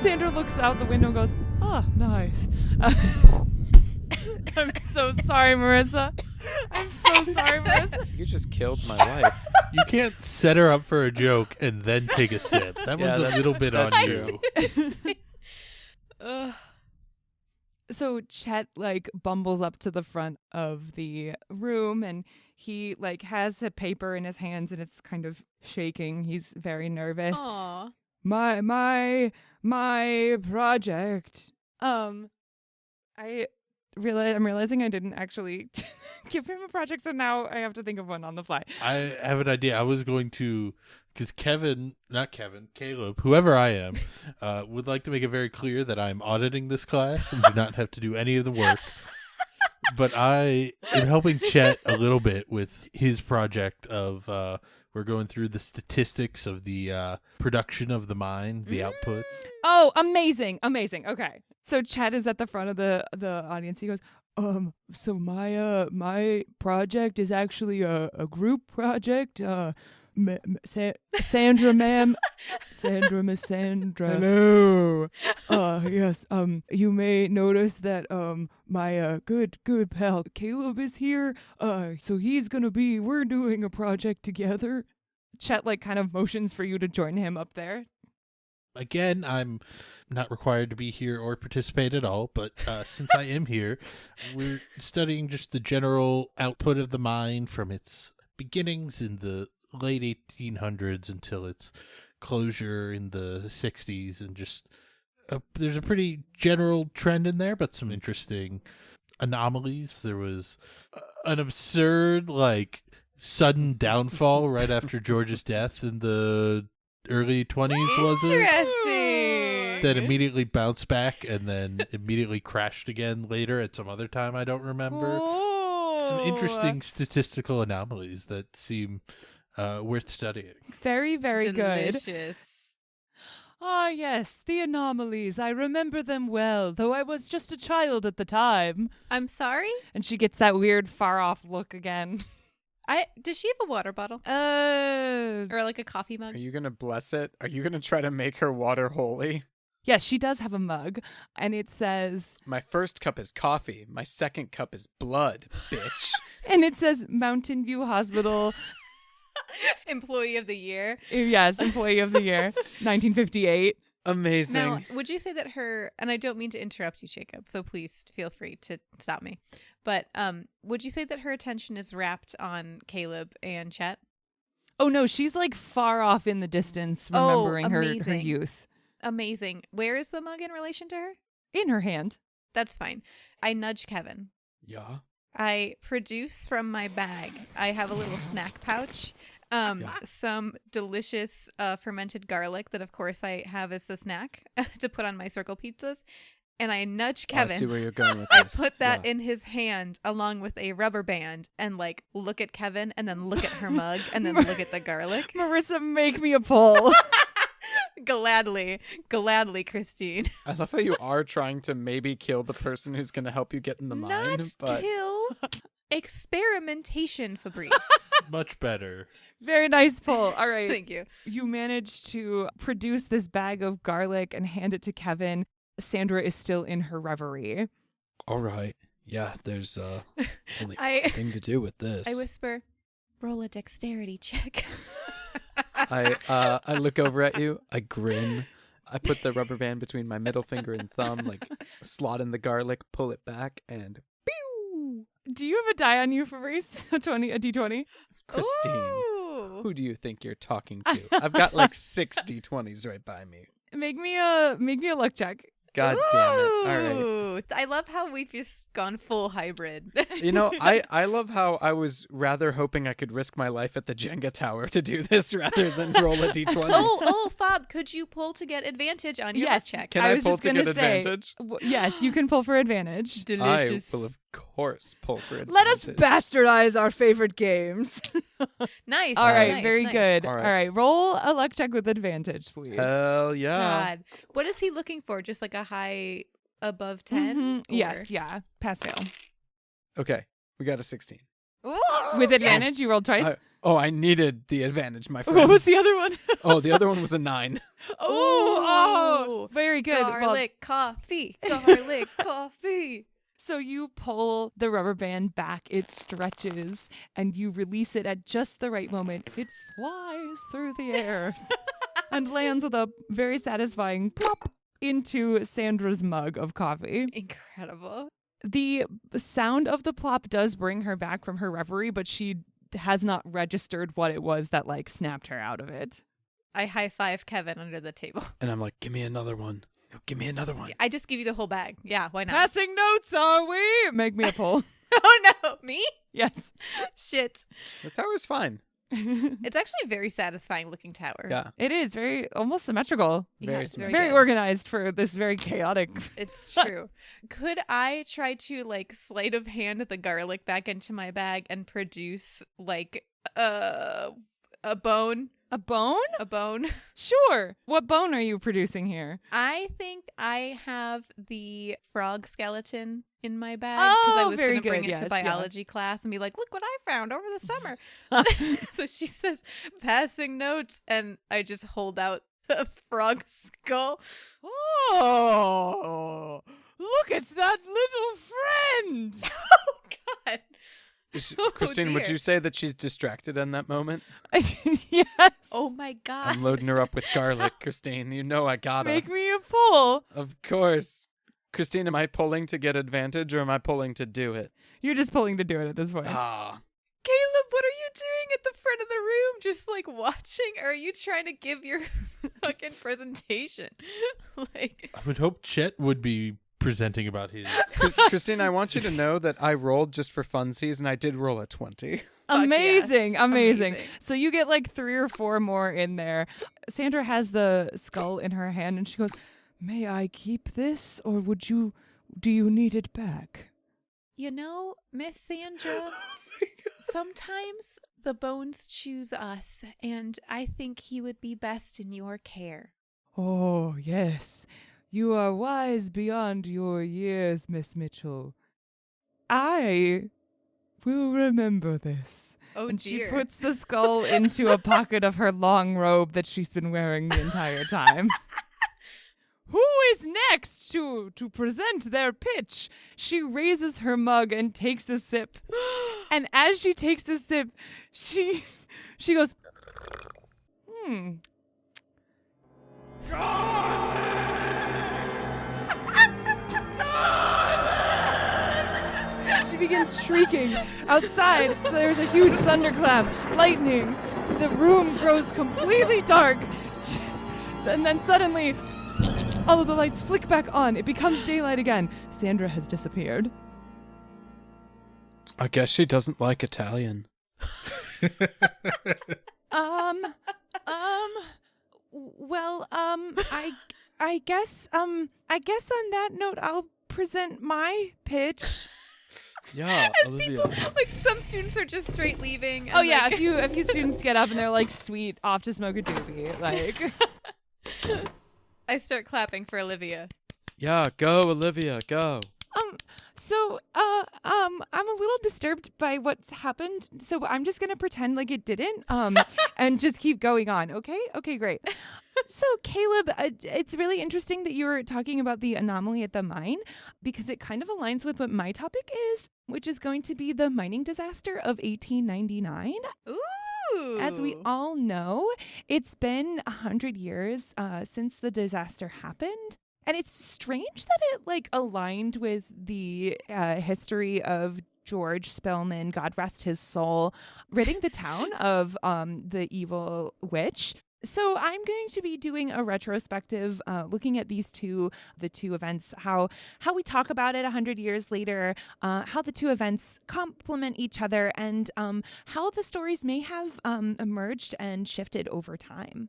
Sandra looks out the window and goes, oh, nice. I'm so sorry, Marissa. I'm so sorry, Marissa. You just killed my wife. You can't set her up for a joke and then take a sip. That one's a little bit on you. So Chet bumbles up to the front of the room and he has a paper in his hands and it's kind of shaking. He's very nervous. Aww. My project. I'm realizing I didn't actually give him a project, so now I have to think of one on the fly. I have an idea. I was going to, because Caleb, whoever I am, would like to make it very clear that I'm auditing this class and do not have to do any of the work. But I am helping Chet a little bit with his project of we're going through the statistics of the production of the mine, the output. Oh, amazing. Okay. So Chet is at the front of the audience. He goes, so my project is actually a group project. Sandra, ma'am. Sandra, Miss Sandra. Hello. Yes. You may notice that my good pal Caleb is here. So we're doing a project together. Chet kind of motions for you to join him up there. Again, I'm not required to be here or participate at all, but since I am here, we're studying just the general output of the mine from its beginnings in the late 1800s until its closure in the 60s, and just there's a pretty general trend in there, but some interesting anomalies. There was an absurd, sudden downfall right after George's death in the early 20s, was it? Interesting. That immediately bounced back and then immediately crashed again later at some other time I don't remember. Some interesting statistical anomalies that seem worth studying. Very, very good. Delicious. Ah, yes, the anomalies. I remember them well, though I was just a child at the time. I'm sorry? And she gets that weird far-off look again. Does she have a water bottle? Or a coffee mug? Are you going to bless it? Are you going to try to make her water holy? Yes, she does have a mug, and it says... My first cup is coffee. My second cup is blood, bitch. And it says Mountain View Hospital... Employee of the Year. Yes, Employee of the Year, 1958. Amazing. Now, would you say that and I don't mean to interrupt you, Jacob, so please feel free to stop me. But would you say that her attention is wrapped on Caleb and Chet? Oh, no, she's far off in the distance, remembering her youth. Amazing. Where is the mug in relation to her? In her hand. That's fine. I nudge Kevin. Yeah. I produce from my bag. I have a little snack pouch. Some delicious fermented garlic that, of course, I have as a snack to put on my circle pizzas. And I nudge Kevin. I see where you're going with I this. put that in his hand along with a rubber band and look at Kevin and then look at her mug and then look at the garlic. Marissa, make me a pull. Gladly, Christine. I love how you are trying to maybe kill the person who's going to help you get in the mine. Not kill. Experimentation, Fabrice. Much better. Very nice pull. All right. Thank you. You managed to produce this bag of garlic and hand it to Kevin. Sandra is still in her reverie. All right. Yeah, there's only one thing to do with this. I whisper, roll a dexterity check. I look over at you. I grin. I put the rubber band between my middle finger and thumb, slot in the garlic, pull it back, and pew! Do you have a die on you, Fabrice? A D20? Christine, Ooh. who do you think you're talking to? I've got 6 D20s right by me. Make me a luck check. God damn it. All right. Ooh, I love how we've just gone full hybrid. I love how I was rather hoping I could risk my life at the Jenga tower to do this rather than roll a D20. Oh, Fob, could you pull to get advantage on your luck check? Can I pull to get advantage? Yes, you can pull for advantage. Delicious. I will, of course, pull for advantage. Let us bastardize our favorite games. Nice. All right, nice, very nice. good. All right. All right, roll a luck check with advantage, please. Hell yeah. God. What is he looking for? Just a high above 10? Mhm. Yes, yeah. Pass fail. Okay, we got a 16. Ooh, With advantage, you rolled twice. I needed the advantage, my friend. What was the other one? The other one was a 9. Oh, very good. Garlic coffee. Garlic coffee. So you pull the rubber band back, it stretches, and you release it at just the right moment. It flies through the air and lands with a very satisfying plop into Sandra's mug of coffee. Incredible. The sound of the plop does bring her back from her reverie, but she has not registered what it was that snapped her out of it. I high-five Kevin under the table. And I'm like, give me another one. Give me another one. I just give you the whole bag. Yeah, why not? Passing notes, are we? Make me a pull. Oh, no. Me? Yes. Shit. The tower's fine. It's actually a very satisfying looking tower. Yeah. It is very almost symmetrical. Very it's symmetrical. Very good. organized for this very chaotic. It's true. Could I try to like sleight of hand the garlic back into my bag and produce like a bone? A bone? A bone. Sure. What bone are you producing here? I think I have the frog skeleton in my bag because I Oh, was very going to bring good, it to yes, biology class and be like, look what I found over the summer. So she says, passing notes, and I just hold out the frog skull. Oh, look at that little friend. Oh, God. Oh, Christine, would dear. you say that she's distracted in that moment? Yes. Oh, my God. I'm loading her up with garlic, Christine. You know I gotta. Make me a pull. Of course. Christine, am I pulling to get advantage or am I pulling to do it? You're just pulling to do it at this point. Ah. Caleb, what are you doing at the front of the room? Just like watching? Or are you trying to give your fucking presentation? Like, I would hope Chet would be presenting about his. Christine, I want you to know that I rolled just for funsies and I did roll a 20. Amazing, yes. amazing. Amazing. So you get like 3 or 4 more in there. Sandra has the skull in her hand and she goes, "May I keep this or do you need it back?" you know, Miss Sandra, sometimes the bones choose us, and I think he would be best in your care. Oh, yes. You are wise beyond your years, Miss Mitchell. I will remember this. Oh, And dear. she puts the skull into a pocket of her long robe that she's been wearing the entire time. Who is next to present their pitch? She raises her mug and takes a sip. And as she takes a sip, she goes, She begins shrieking. Outside, there's a huge thunderclap, lightning. The room grows completely dark. And then suddenly, all of the lights flick back on. It becomes daylight again. Sandra has disappeared. I guess she doesn't like Italian. I guess on that note, I'll present my pitch. Yeah, As Olivia. people, like, some students are just straight leaving. And Oh yeah, like, a few students get up and they're like, "Sweet, off to smoke a doobie." Like, I start clapping for Olivia. Yeah, go, Olivia, go. I'm a little disturbed by what's happened, so I'm just gonna pretend like it didn't, and just keep going on. Okay, great. So, Caleb, it's really interesting that you were talking about the anomaly at the mine because it kind of aligns with what my topic is, which is going to be the mining disaster of 1899. Ooh. As we all know, it's been 100 years since the disaster happened. And it's strange that it like aligned with the history of Y2Spillman, God rest his soul, ridding the town of the evil witch. So I'm going to be doing a retrospective, looking at the two events, how we talk about it 100 years later, how the two events complement each other, and how the stories may have emerged and shifted over time.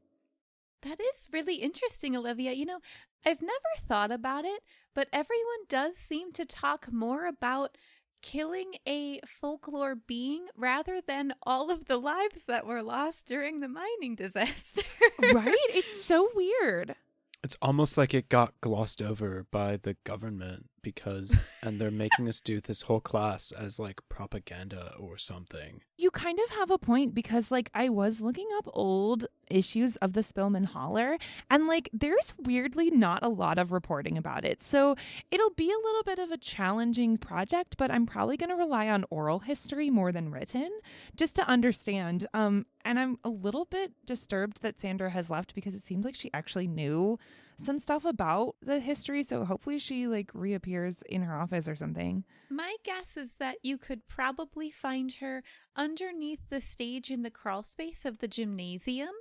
That is really interesting, Olivia. You know, I've never thought about it, but everyone does seem to talk more about killing a folklore being rather than all of the lives that were lost during the mining disaster. Right? It's so weird. It's almost like it got glossed over by the government and they're making us do this whole class as like propaganda or something. You kind of have a point because like I was looking up old issues of the Spillman Holler and like there's weirdly not a lot of reporting about it. So it'll be a little bit of a challenging project, but I'm probably going to rely on oral history more than written just to understand. And I'm a little bit disturbed that Sandra has left because it seemed like she actually knew some stuff about the history. So hopefully she like reappears in her office or something. My guess is that you could probably find her underneath the stage in the crawl space of the gymnasium.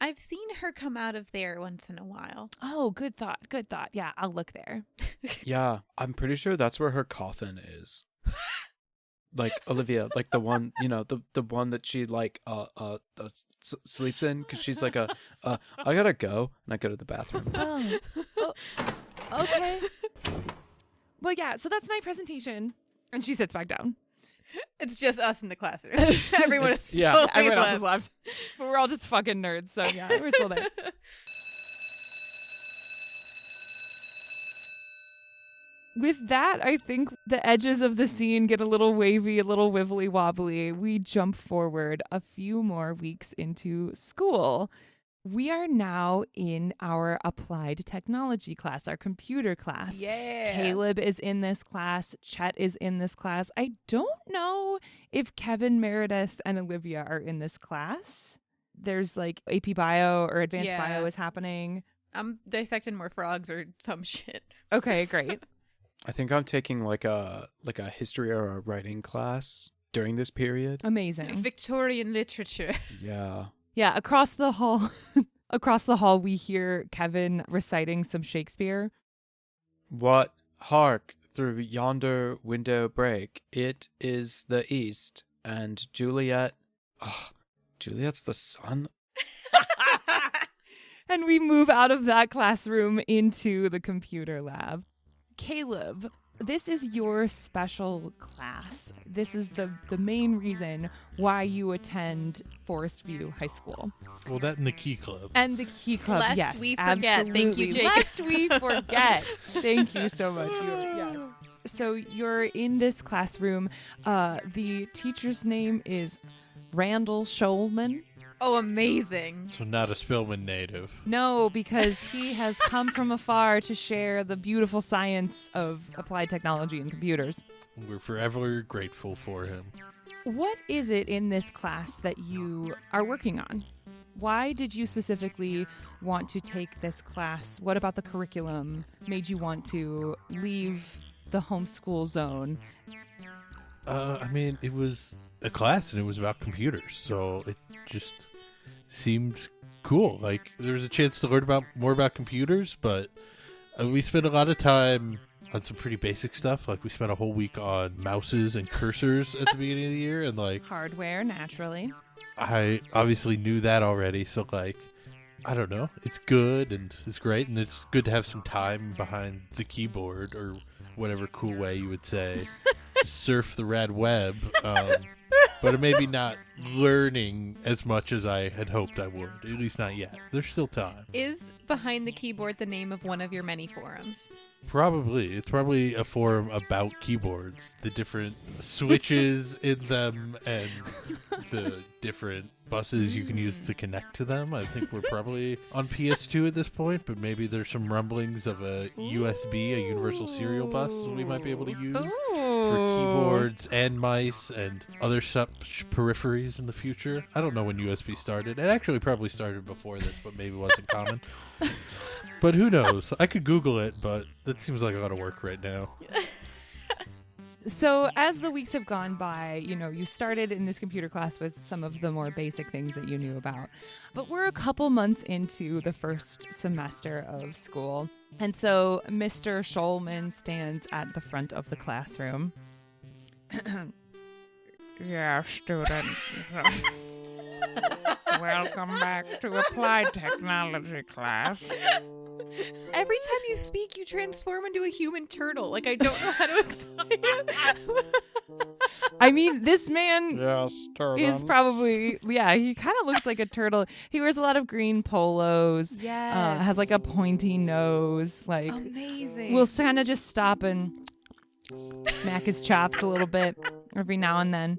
I've seen her come out of there once in a while. Oh, good thought. Good thought. Yeah, I'll look there. Yeah, I'm pretty sure that's where her coffin is. like Olivia, like the one, the one that she like sleeps in, because she's like I gotta go, and I go to the bathroom. Oh, okay. Well, yeah. So that's my presentation, and she sits back down. It's just us in the classroom. Everyone is everyone else is left, but we're all just fucking nerds. So yeah, we're still there. With that, I think the edges of the scene get a little wavy, a little wibbly wobbly. We jump forward a few more weeks into school. We are now in our applied technology class, our computer class. Yeah. Caleb is in this class. Chet is in this class. I don't know if Kevin, Meredith, and Olivia are in this class. There's like AP Bio or Advanced Bio is happening. I'm dissecting more frogs or some shit. Okay, great. I think I'm taking like a history or a writing class during this period. Amazing. Victorian literature. Yeah. Yeah, across the hall we hear Kevin reciting some Shakespeare. What hark through yonder window break, it is the east, and Juliet Juliet's the sun. And we move out of that classroom into the computer lab. Caleb, this is your special class. This is the main reason why you attend Forest View High School. Well, that and the Key Club. And the Key Club, Lest yes, we forget. absolutely. Thank you, Jake. Lest we forget. Thank you so much. So you're in this classroom. The teacher's name is Randall Scholman. Oh, amazing. So not a Spillman native. No, because he has come from afar to share the beautiful science of applied technology and computers. We're forever grateful for him. What is it in this class that you are working on? Why did you specifically want to take this class? What about the curriculum made you want to leave the homeschool zone? I mean, it was a class and it was about computers, so it just seemed cool. Like, there was a chance to learn more about computers, but we spent a lot of time on some pretty basic stuff. Like, we spent a whole week on mouses and cursors at the beginning of the year, and like Hardware, naturally. I obviously knew that already, so like, I don't know, it's good and it's great, and it's good to have some time behind the keyboard, or whatever cool way you would say, surf the rad web, but maybe not learning as much as I had hoped I would, at least not yet. There's still time. Is Behind the Keyboard the name of one of your many forums? Probably. It's probably a forum about keyboards, the different switches in them, and the different buses you can use to connect to them. I think we're probably on PS2 at this point, but maybe there's some rumblings of a USB, a universal serial bus we might be able to use for keyboards and mice and other such peripheries in the future. I don't know when USB started. It actually probably started before this, but maybe wasn't common. But who knows? I could Google it, but that seems like a lot of work right now. So as the weeks have gone by, you started in this computer class with some of the more basic things that you knew about. But we're a couple months into the first semester of school. And so Mr. Scholman stands at the front of the classroom. Yeah, students. Welcome back to Applied Technology class. Every time you speak, you transform into a human turtle. Like, I don't know how to explain it. I mean, this man is probably, he kind of looks like a turtle. He wears a lot of green polos. Yes. Has like a pointy nose. Like, amazing. We'll kind of just stop and smack his chops a little bit every now and then.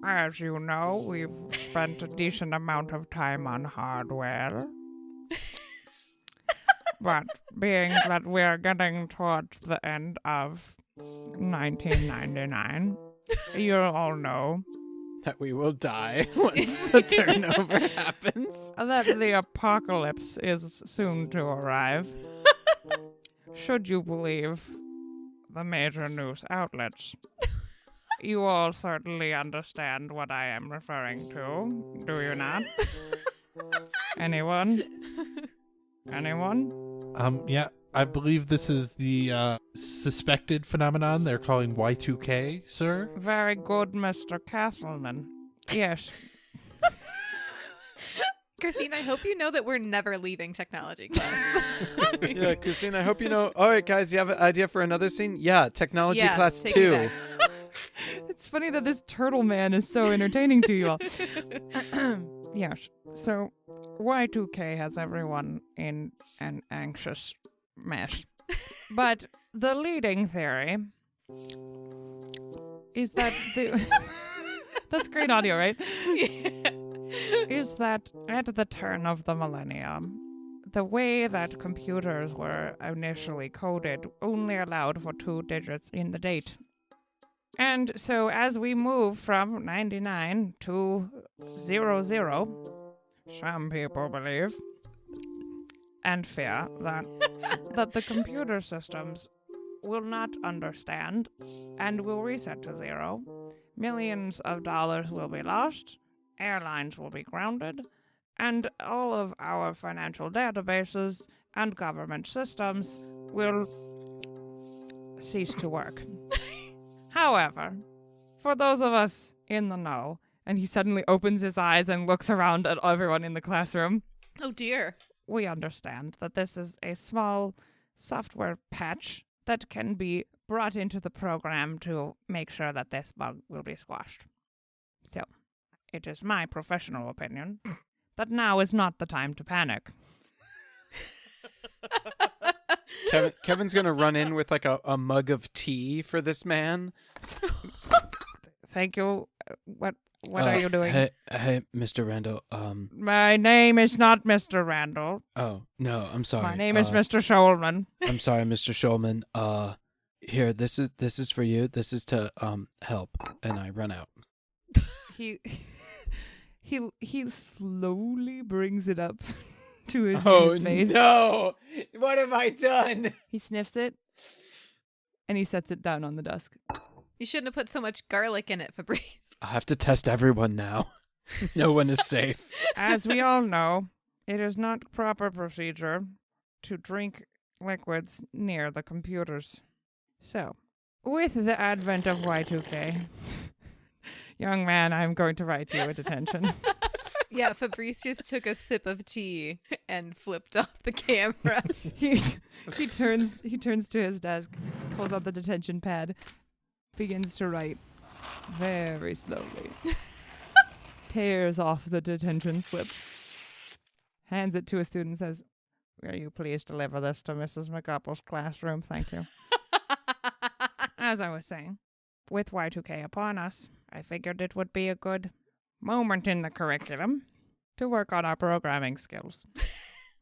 As you know, we've spent a decent amount of time on hardware. But being that we're getting towards the end of 1999, you all know that we will die once the turnover happens. That the apocalypse is soon to arrive. Should you believe the major news outlets. You all certainly understand what I am referring to, do you not? Anyone? Yeah, I believe this is the suspected phenomenon they're calling Y2K, sir. Very good, Mr. Castleman. Yes. Christine, I hope you know that we're never leaving technology class. Yeah, Christine, I hope you know. All right, guys, you have an idea for another scene? Yeah, technology Yeah, class take 2. it It's funny that this turtle man is so entertaining to you all. Yes. So, Y2K has everyone in an anxious mess. But the leading theory is that the... That's great audio, right? is that at the turn of the millennium, the way that computers were initially coded only allowed for 2 digits in the date. And so as we move from 99 to 00, some people believe and fear that the computer systems will not understand and will reset to 0. Millions of dollars will be lost, airlines will be grounded, and all of our financial databases and government systems will cease to work. However, for those of us in the know, And he suddenly opens his eyes and looks around at everyone in the classroom. Oh, dear. we understand that this is a small software patch that can be brought into the program to make sure that this bug will be squashed. So, it is my professional opinion that now is not the time to panic. Kevin's gonna run in with like a mug of tea for this man. Thank you. What are you doing? Hey, Mr. Randall. My name is not Mr. Randall. Oh no, I'm sorry. My name is Mr. Shulman. I'm sorry, Mr. Shulman. Here, this is for you. This is to help, and I run out. He slowly brings it up to his face. No! What have I done? He sniffs it, and he sets it down on the desk. You shouldn't have put so much garlic in it, Fabrice. I have to test everyone now. No one is safe. As we all know, it is not proper procedure to drink liquids near the computers. So, with the advent of Y2K, young man, I'm going to write you a detention. Yeah, Fabrice just took a sip of tea and flipped off the camera. He turns to his desk, pulls out the detention pad, begins to write very slowly. Tears off the detention slip. Hands it to a student and says, "Will you please deliver this to Mrs. McCopple's classroom? Thank you." As I was saying, with Y2K upon us, I figured it would be a good moment in the curriculum to work on our programming skills.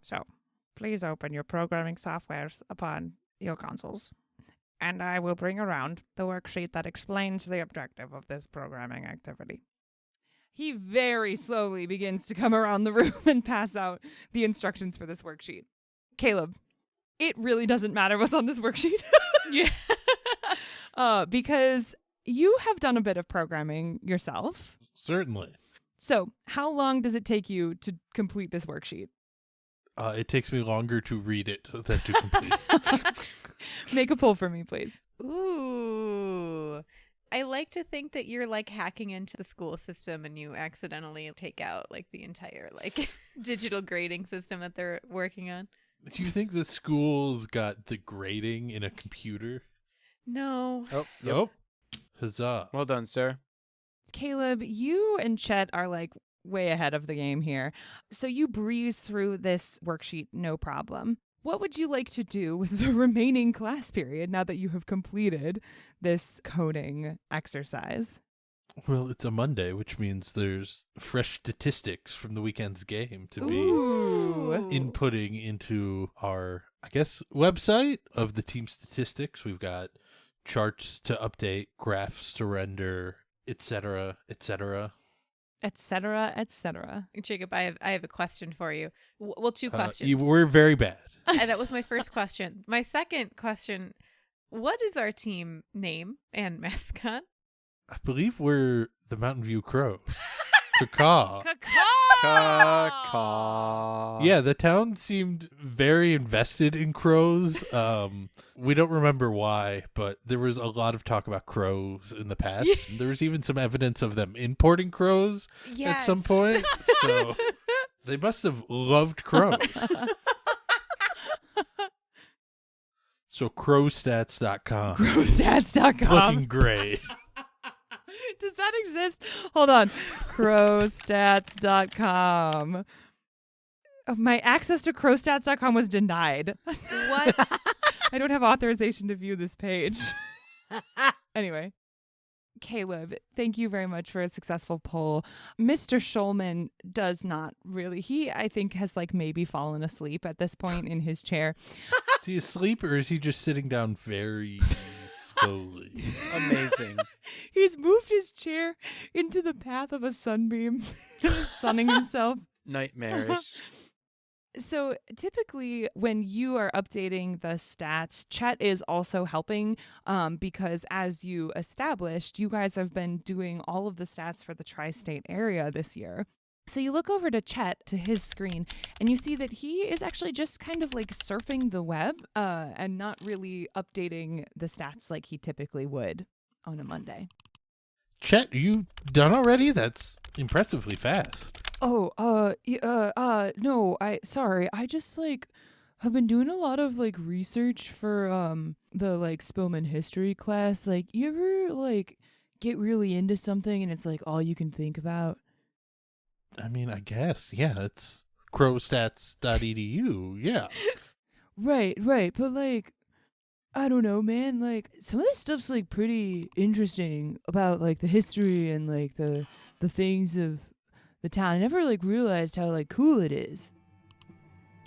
So, please open your programming softwares upon your consoles, and I will bring around the worksheet that explains the objective of this programming activity. He very slowly begins to come around the room and pass out the instructions for this worksheet. Caleb, it really doesn't matter what's on this worksheet. Yeah. Because you have done a bit of programming yourself. Certainly. So, how long does it take you to complete this worksheet? It takes me longer to read it than to complete it. Make a poll for me, please. Ooh. I like to think that you're like hacking into the school system and you accidentally take out like the entire like digital grading system that they're working on. Do you think the school's got the grading in a computer? No. Oh, Nope. Huzzah. Well done, sir. Caleb, you and Chet are like way ahead of the game here. So you breeze through this worksheet no problem. What would you like to do with the remaining class period now that you have completed this coding exercise? Well, it's a Monday, which means there's fresh statistics from the weekend's game to be Ooh. inputting into our, I guess, website of the team statistics. We've got charts to update, graphs to render, etc., etc. Etc., etc. Jacob, I have a question for you. Well, two questions. You were very bad. That was my first question. My second question, what is our team name and mascot? I believe we're the Mountain View Crow. Caw. Caw! Caw. Yeah, the town seemed very invested in crows. We don't remember why, but there was a lot of talk about crows in the past. There was even some evidence of them importing crows at some point. So they must have loved crows. So crowstats.com. Crowstats.com. Looking great. Does that exist? Hold on. Crowstats.com. My access to crowstats.com was denied. What? I don't have authorization to view this page. Anyway. Caleb, thank you very much for a successful poll. Mr. Shulman does not really. He, I think, has like maybe fallen asleep at this point in his chair. Is he asleep or is he just sitting down very slowly? Amazing. He's moved his chair into the path of a sunbeam and is sunning himself. Nightmarish. So typically when you are updating the stats, Chet is also helping because as you established, you guys have been doing all of the stats for the tri-state area this year. So you look over to Chet, to his screen, and you see that he is actually just kind of like surfing the web and not really updating the stats like he typically would on a Monday. Chet, you done already? That's impressively fast. No, sorry. I just like have been doing a lot of like research for the like Spillman history class. Like, you ever like get really into something and it's like all you can think about? I mean, I guess, yeah, it's crowstats.edu, yeah. Right, but like, I don't know, man, like some of this stuff's like pretty interesting about like the history and like the things of the town. I never like realized how like cool it is.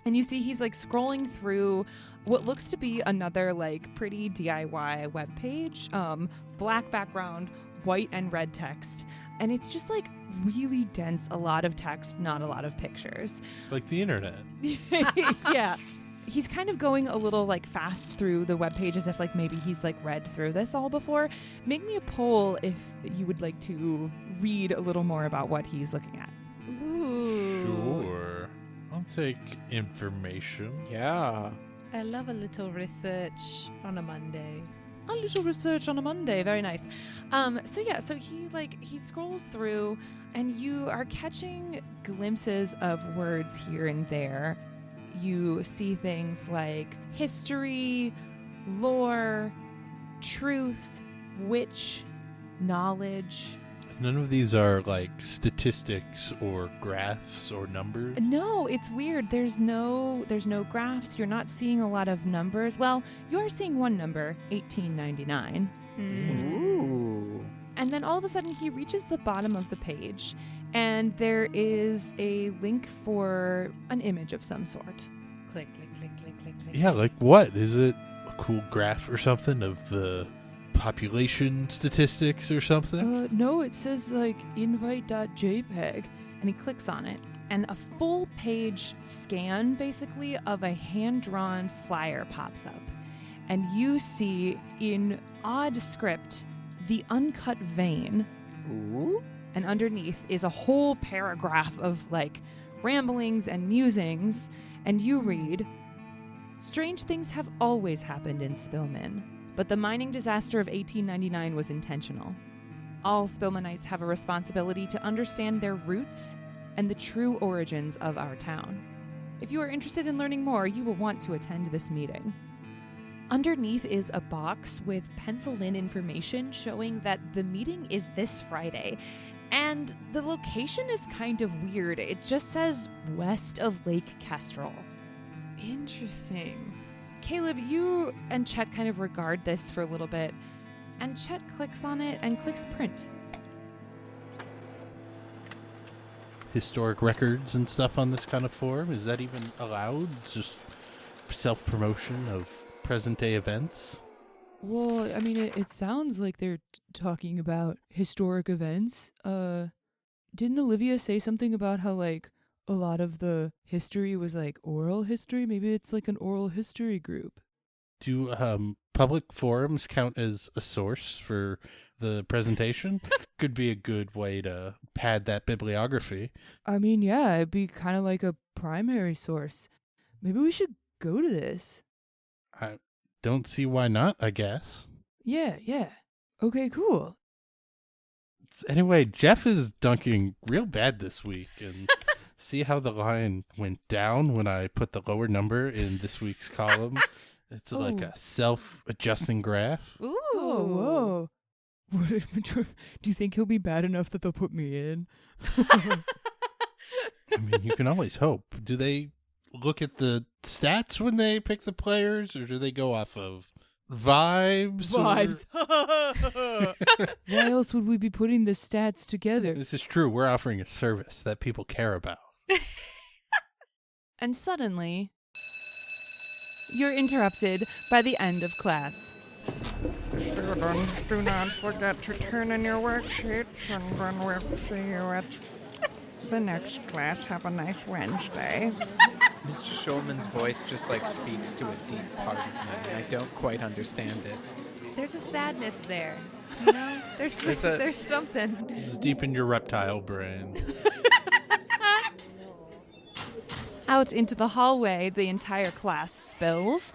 And you see he's like scrolling through what looks to be another like pretty DIY webpage, black background, white and red text, and it's just like really dense, a lot of text, not a lot of pictures. Like the internet. Yeah. He's kind of going a little like fast through the webpage as if like maybe he's like read through this all before. Make me a poll if you would like to read a little more about what he's looking at. Ooh. Sure. I'll take information. Yeah. I love a little research on a Monday. A little research on a Monday. Very nice. So he scrolls through and you are catching glimpses of words here and there. You see things like history, lore, truth, witch, knowledge. None of these are like statistics or graphs or numbers. No, it's weird. There's no graphs. You're not seeing a lot of numbers. Well, you are seeing one number, 1899. Ooh. And then all of a sudden he reaches the bottom of the page and there is a link for an image of some sort. Click, click, click, click, click, click. Yeah, like what? Is it a cool graph or something of the population statistics or something? No, it says like invite.jpg, and he clicks on it and a full page scan basically of a hand-drawn flyer pops up and you see in odd script the uncut vein. Ooh. And underneath is a whole paragraph of like ramblings and musings, and you read, "Strange things have always happened in Spillman, but the mining disaster of 1899 was intentional. All Spillmanites have a responsibility to understand their roots and the true origins of our town. If you are interested in learning more, you will want to attend this meeting." Underneath is a box with penciled in information showing that the meeting is this Friday. And the location is kind of weird. It just says west of Lake Kestrel. Interesting. Caleb, you and Chet kind of regard this for a little bit, and Chet clicks on it and clicks print. Historic records and stuff on this kind of forum? Is that even allowed? It's just self-promotion of present-day events? Well, I mean, it sounds like they're talking about historic events. Didn't Olivia say something about how, like, a lot of the history was, like, oral history? Maybe it's, like, an oral history group. Do public forums count as a source for the presentation? Could be a good way to pad that bibliography. I mean, yeah, it'd be kind of like a primary source. Maybe we should go to this. I don't see why not, I guess. Yeah. Okay, cool. Anyway, Jeff is dunking real bad this week, and see how the line went down when I put the lower number in this week's column? It's like a self-adjusting graph. Ooh. Whoa. Do you think he'll be bad enough that they'll put me in? I mean, you can always hope. Do they look at the stats when they pick the players, or do they go off of vibes? Why else would we be putting the stats together? This is true. We're offering a service that people care about. And suddenly, you're interrupted by the end of class. Students, do not forget to turn in your worksheets, and then we'll see you at the next class. Have a nice Wednesday. Mr. Schulman's voice just like speaks to a deep part of me, and I don't quite understand it. There's a sadness there. You know? There's something. It's deep in your reptile brain. Out into the hallway, the entire class spills.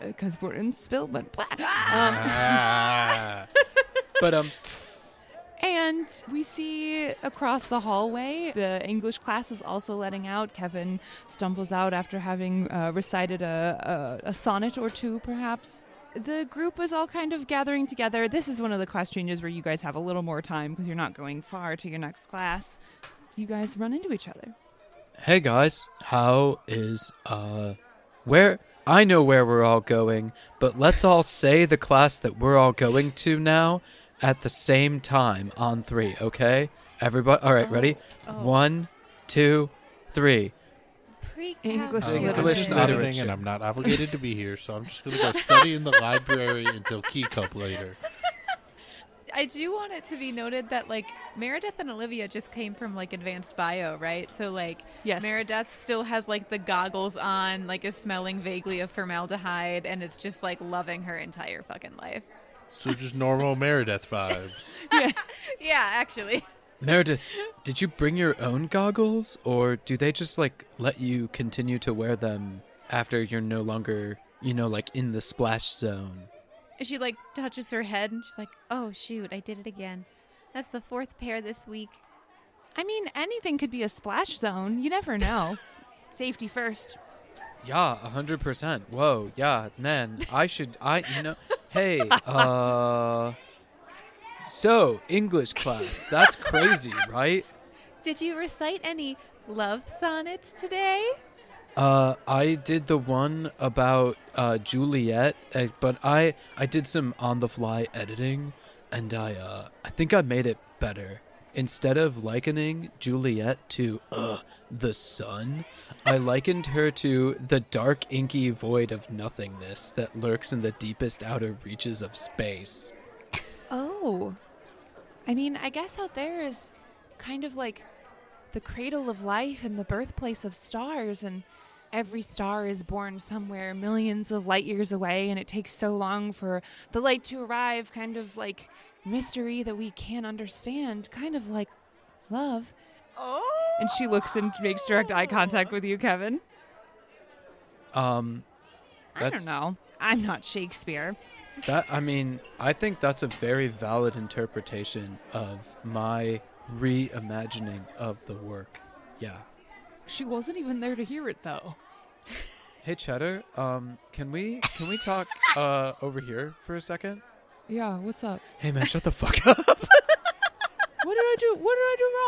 Because we're in Spillman. But And we see across the hallway, the English class is also letting out. Kevin stumbles out after having recited a sonnet or two, perhaps. The group is all kind of gathering together. This is one of the class changes where you guys have a little more time because you're not going far to your next class. You guys run into each other. hey guys, how is where? I know where we're all going, but let's all say the class that we're all going to now at the same time on 3, okay? Everybody, all right, ready? 1, 2, 3. English English Not literature. a thing, and I'm not obligated to be here, so I'm just going to go study in the library until Key Cup later. I do want it to be noted that, like, Meredith and Olivia just came from, like, advanced bio, right? So, like, yes. Meredith still has, like, the goggles on, like, is smelling vaguely of formaldehyde, and it's just, like, loving her entire fucking life. So just normal Meredith vibes. Yeah, actually. Meredith, did you bring your own goggles, or do they just, like, let you continue to wear them after you're no longer, you know, like, in the splash zone? She, like, touches her head, and she's like, oh, shoot, I did it again. That's the 4th pair this week. I mean, anything could be a splash zone. You never know. Safety first. Yeah, 100%. Whoa, yeah, man, hey, so, English class, that's crazy, right? Did you recite any love sonnets today? I did the one about Juliet, but I did some on-the-fly editing, and I think I made it better. Instead of likening Juliet to, the sun, I likened her to the dark, inky void of nothingness that lurks in the deepest outer reaches of space. Oh. I mean, I guess out there is kind of like the cradle of life and the birthplace of stars, and every star is born somewhere millions of light years away, and it takes so long for the light to arrive, kind of like mystery that we can't understand, kind of like love. Oh! And she looks and makes direct eye contact with you, Kevin. I don't know. I'm not Shakespeare. I think that's a very valid interpretation of my reimagining of the work. Yeah. She wasn't even there to hear it, though. Hey, Cheddar, can we talk over here for a second? Yeah, what's up? Hey, man, shut the fuck up. What did I do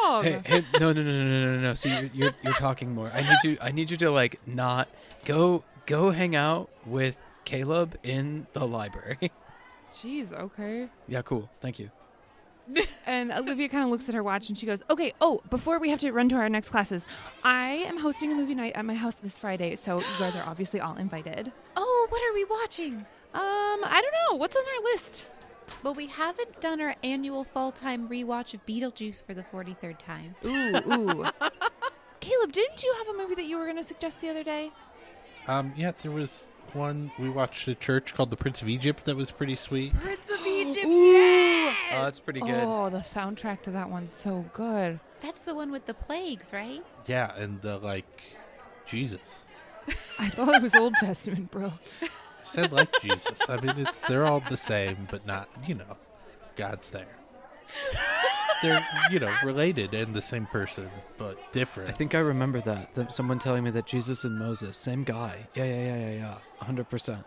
wrong? Hey, no. See, you're talking more. I need you to, like, not go hang out with Caleb in the library. Jeez, okay. Yeah, cool. Thank you. And Olivia kind of looks at her watch and she goes, okay, before we have to run to our next classes, I am hosting a movie night at my house this Friday, so you guys are obviously all invited. Oh, what are we watching? I don't know. What's on our list? Well, we haven't done our annual fall-time rewatch of Beetlejuice for the 43rd time. Ooh. Caleb, didn't you have a movie that you were going to suggest the other day? Yeah, there was one. We watched a church called the Prince of Egypt that was pretty sweet. Prince of Egypt, yes! Oh, that's pretty good. Oh, the soundtrack to that one's so good. That's the one with the plagues, right? Yeah, and Jesus. I thought it was Old Testament, bro. I said like Jesus. I mean, they're all the same, but not, God's there. They're, related and the same person, but different. I think I remember that. Someone telling me that Jesus and Moses, same guy. Yeah. 100%.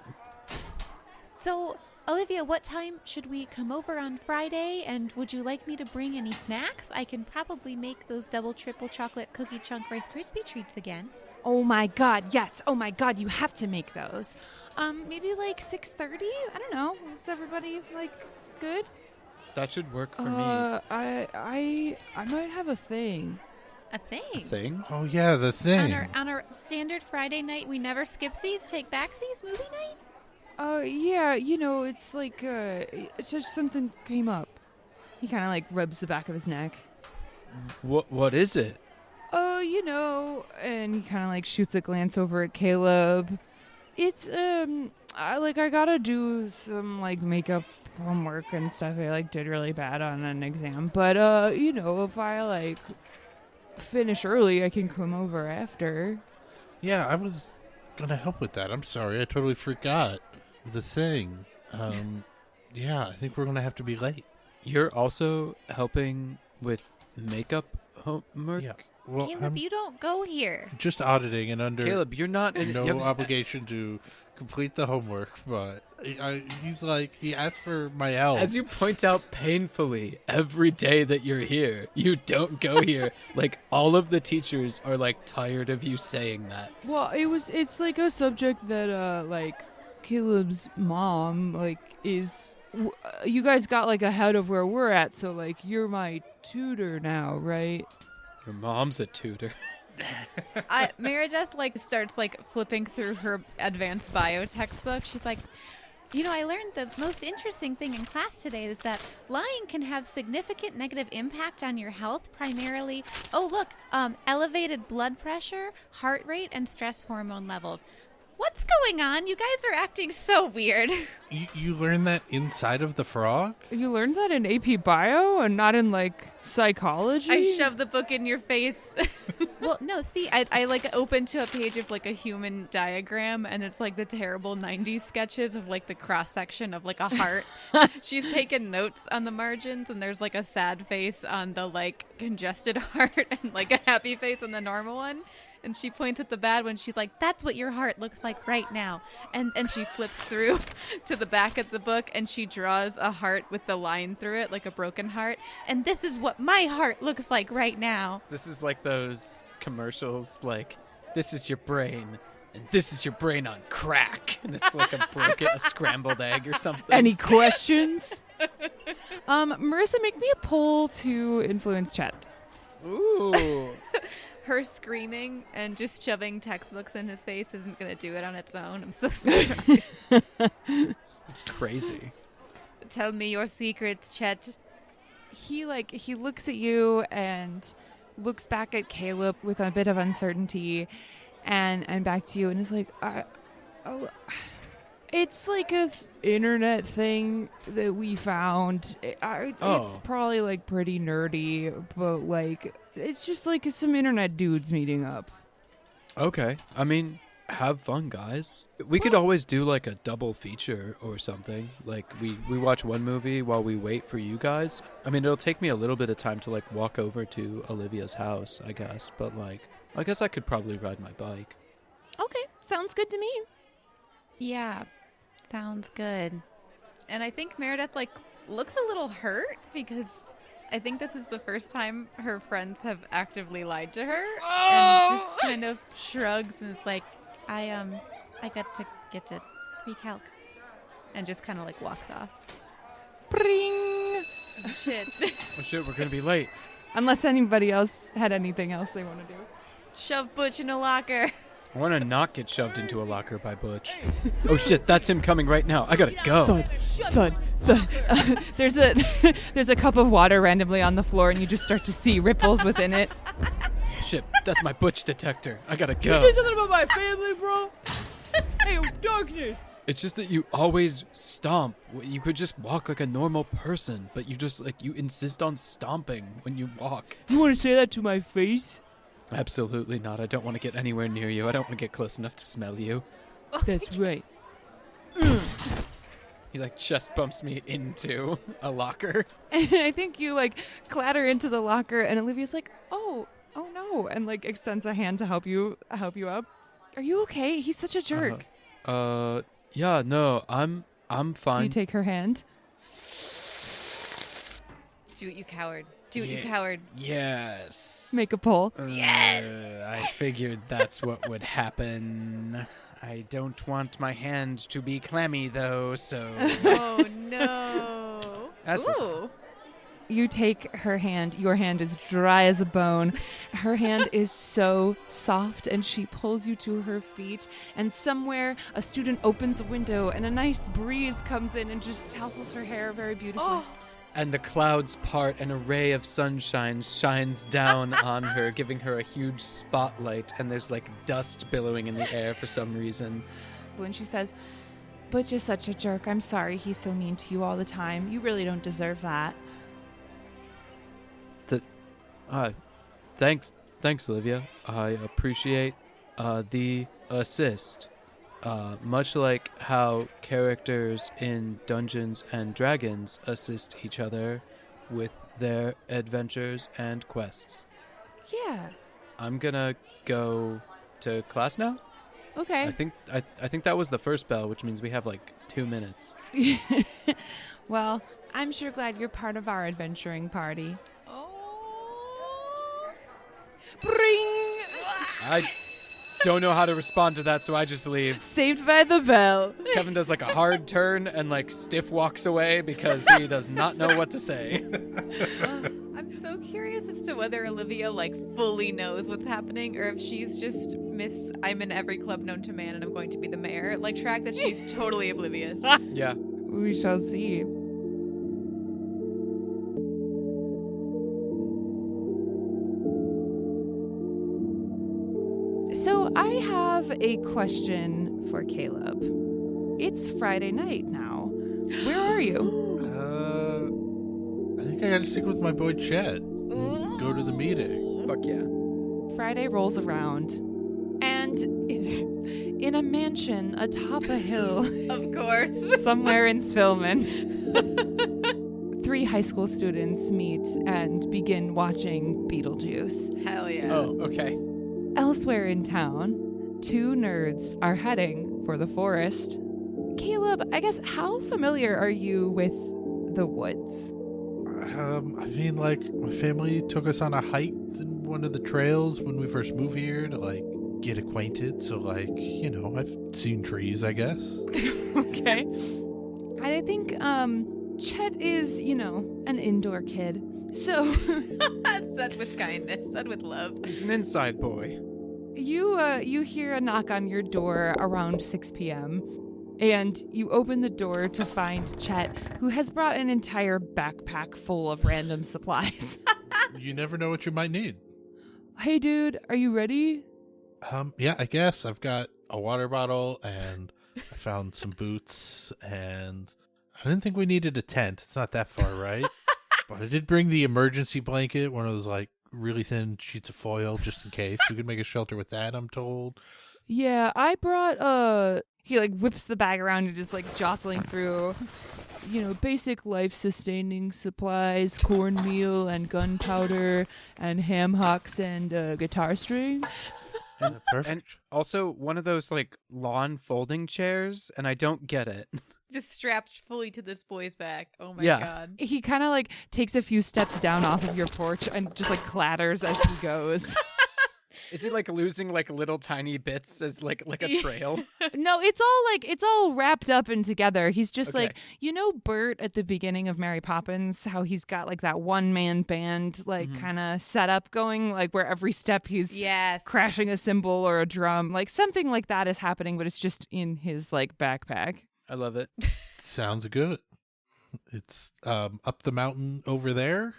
So, Olivia, what time should we come over on Friday? And would you like me to bring any snacks? I can probably make those double, triple chocolate cookie chunk Rice Krispie treats again. Oh my god, yes. Oh my god, you have to make those. Maybe 6:30? I don't know. Is everybody good? That should work for me. I might have a thing. A thing? A thing? Oh, yeah, the thing. On our standard Friday night, we never skip these, take backsies movie night? Yeah, it's it's just something came up. He kind of rubs the back of his neck. What is it? And he kind of shoots a glance over at Caleb. It's I gotta do some makeup homework and stuff. I did really bad on an exam, but if I finish early, I can come over after. Yeah, I was gonna help with that. I'm sorry, I totally forgot the thing. Yeah, I think we're gonna have to be late. You're also helping with makeup homework? Yeah. Well, Caleb, you don't go here. Just auditing and under Caleb, you're not no obligation to complete the homework, but he asked for my help. As you point out painfully every day that you're here, you don't go here. All of the teachers are tired of you saying that. Well, it's a subject that Caleb's mom is you guys got ahead of where we're at, so you're my tutor now, right? Your mom's a tutor. Meredith starts flipping through her advanced bio textbook. She's like, I learned the most interesting thing in class today is that lying can have significant negative impact on your health, primarily, elevated blood pressure, heart rate, and stress hormone levels. What's going on? You guys are acting so weird. You learned that inside of the frog? You learned that in AP Bio and not in psychology? I shoved the book in your face. Well, no, see, I open to a page of a human diagram, and it's the terrible 90s sketches of the cross section of a heart. She's taken notes on the margins, and there's a sad face on the congested heart and a happy face on the normal one. And she points at the bad one. She's like, that's what your heart looks like right now. And she flips through to the back of the book, and she draws a heart with the line through it, like a broken heart. And this is what my heart looks like right now. This is those commercials, this is your brain, and this is your brain on crack. And it's a scrambled egg or something. Any questions? Marissa, make me a poll to influence chat. Ooh. Her screaming and just shoving textbooks in his face isn't going to do it on its own. I'm so sorry. It's crazy. Tell me your secrets, Chet. He looks at you and looks back at Caleb with a bit of uncertainty and back to you and is like, it's a internet thing that we found. It's probably pretty nerdy, but it's just some internet dudes meeting up. Okay. I mean, have fun, guys. We could always do a double feature or something. We watch one movie while we wait for you guys. I mean, it'll take me a little bit of time to walk over to Olivia's house, I guess. But I guess I could probably ride my bike. Okay, sounds good to me. Yeah, sounds good. And I think Meredith looks a little hurt because I think this is the first time her friends have actively lied to her, and just kind of shrugs and is like, I got to get to pre-calc, and just kind of walks off. Bring. Oh, shit. Oh shit, we're gonna be late. Unless anybody else had anything else they want to do. Shove Butch in a locker. I want to not get shoved into a locker by Butch. Oh shit, that's him coming right now. I gotta go. Thud. There's a cup of water randomly on the floor, and you just start to see ripples within it. Shit, that's my Butch detector. I gotta go. You say something about my family, bro? Hey, darkness! It's just that you always stomp. You could just walk like a normal person, but you just, you insist on stomping when you walk. You want to say that to my face? Absolutely not. I don't want to get anywhere near you. I don't want to get close enough to smell you. That's right. He, chest bumps me into a locker. And I think you, clatter into the locker, and Olivia's like, oh no, and, extends a hand to help you up. Are you okay? He's such a jerk. Yeah, no, I'm fine. Do you take her hand? Do it, you coward. Do it, you coward. Yes. Make a pull. Yes! I figured that's what would happen. I don't want my hand to be clammy, though, so... Oh, no. That's Ooh. You take her hand. Your hand is dry as a bone. Her hand is so soft, and she pulls you to her feet. And somewhere, a student opens a window, and a nice breeze comes in and just tousles her hair very beautifully. Oh. And the clouds part, and a ray of sunshine shines down on her, giving her a huge spotlight, and there's dust billowing in the air for some reason. When she says, "Butch is such a jerk. I'm sorry he's so mean to you all the time. You really don't deserve that." Thanks, Olivia. I appreciate the assist. Much like how characters in Dungeons and Dragons assist each other with their adventures and quests. Yeah. I'm gonna go to class now. Okay. I think that was the first bell, which means we have 2 minutes. Well, I'm sure glad you're part of our adventuring party. Bring! I don't know how to respond to that, so I just leave. Saved by the bell. Kevin does a hard turn and stiff walks away because he does not know what to say. I'm so curious as to whether Olivia fully knows what's happening, or if she's just missed I'm in every club known to man and I'm going to be the mayor track that she's totally oblivious. Yeah. We shall see. So I have a question for Caleb. It's Friday night now. Where are you? I think I gotta stick with my boy Chet and go to the meeting. Fuck yeah. Friday rolls around, and in a mansion atop a hill, Of course. somewhere in Spillman, 3 high school students meet and begin watching Beetlejuice. Hell yeah. Oh, okay. Elsewhere in town, 2 nerds are heading for the forest. Caleb, I guess, how familiar are you with the woods? My family took us on a hike in one of the trails when we first moved here to get acquainted. So I've seen trees, I guess. Okay. I think Chet is, an indoor kid. So Said with kindness, said with love. He's an inside boy. you hear a knock on your door around 6 p.m. and you open the door to find Chet, who has brought an entire backpack full of random supplies. You never know what you might need. Hey dude, are you ready? Yeah, I guess I've got a water bottle and I found some boots, and I didn't think we needed a tent. It's not that far, right? But I did bring the emergency blanket, one of those really thin sheets of foil, just in case. We could make a shelter with that, I'm told. Yeah, I brought he whips the bag around and just jostling through, basic life-sustaining supplies, cornmeal and gunpowder and ham hocks and guitar strings. Perfect. And also one of those lawn folding chairs, and I don't get it. Just strapped fully to this boy's back. Oh my Yeah. god. He kind of takes a few steps down off of your porch and just clatters as he goes. Is he losing little tiny bits as a trail? No, it's all wrapped up and together. He's just Okay. Bert at the beginning of Mary Poppins, how he's got that one-man band kind of setup going, where every step he's Yes. crashing a cymbal or a drum, something like that is happening, but it's just in his backpack. I love it. Sounds good. It's up the mountain over there.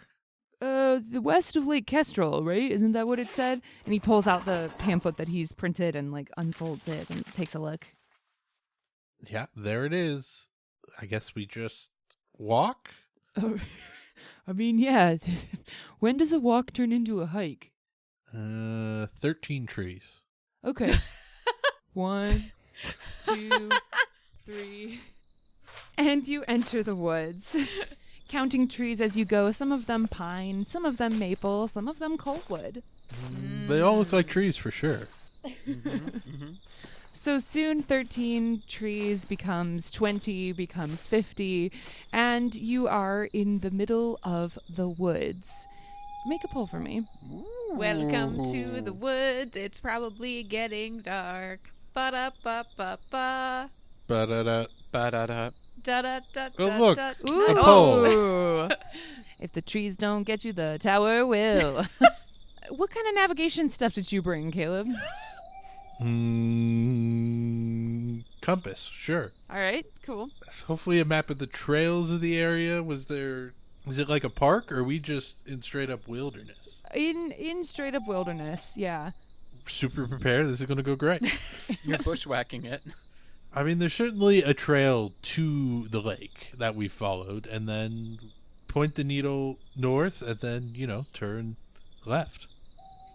The west of Lake Kestrel, right? Isn't that what it said? And he pulls out the pamphlet that he's printed and unfolds it and takes a look. Yeah, there it is. I guess we just walk? Oh, I mean, yeah. When does a walk turn into a hike? 13 trees. Okay. 1, 2, 3. And you enter the woods, counting trees as you go. Some of them pine, some of them maple, some of them coldwood. They all look like trees for sure. So soon 13 trees becomes 20, becomes 50, and you are in the middle of the woods. Make a pull for me. Welcome to the woods. It's probably getting dark. Ba-da-ba-ba-ba. Ba-da-da. Ba-da-da. Da-da-da-da-da. Oh, look. Ooh. A pole. Ooh. If the trees don't get you, the tower will. What kind of navigation stuff did you bring, Caleb? Compass, sure. All right, cool. Hopefully a map of the trails of the area. Is it like a park, or are we just in straight up wilderness? In straight up wilderness, yeah. Super prepared. This is going to go great. You're bushwhacking it. I mean, there's certainly a trail to the lake that we followed, and then point the needle north, and then, turn left.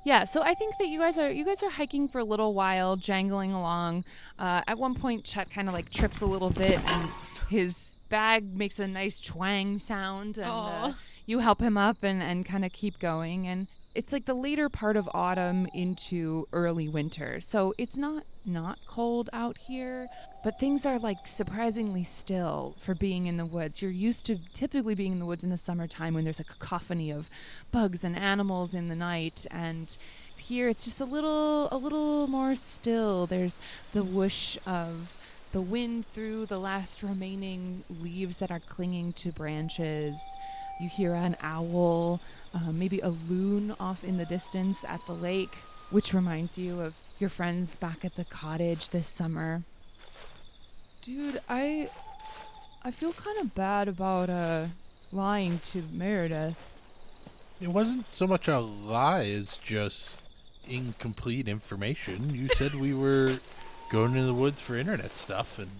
Yeah, so I think that you guys are hiking for a little while, jangling along. At one point, Chet kind of like trips a little bit, and his bag makes a nice twang sound, and you help him up and kind of keep going. And it's like the later part of autumn into early winter, so it's not cold out here, but things are like surprisingly still for being in the woods. You're used to typically being in the woods in the summertime when there's a cacophony of bugs and animals in the night, and here it's just a little more still. There's the whoosh of the wind through the last remaining leaves that are clinging to branches. You hear an owl, maybe a loon off in the distance at the lake, which reminds you of your friends back at the cottage this summer. Dude, I feel kind of bad about lying to Meredith. It wasn't so much a lie as just incomplete information. You said we were going in the woods for internet stuff, and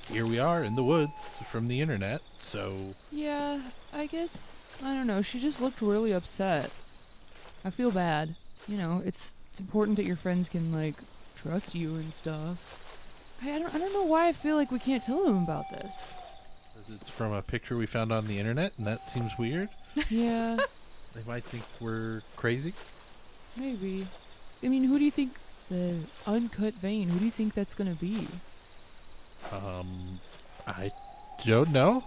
here we are in the woods from the internet, so... Yeah, I guess, I don't know, she just looked really upset. I feel bad. It's important that your friends can, like, trust you and stuff. I don't know why I feel like we can't tell them about this. It's from a picture we found on the internet, and that seems weird. Yeah. They might think we're crazy. Maybe. I mean, who do you think the uncut vein, who do you think that's going to be? I don't know.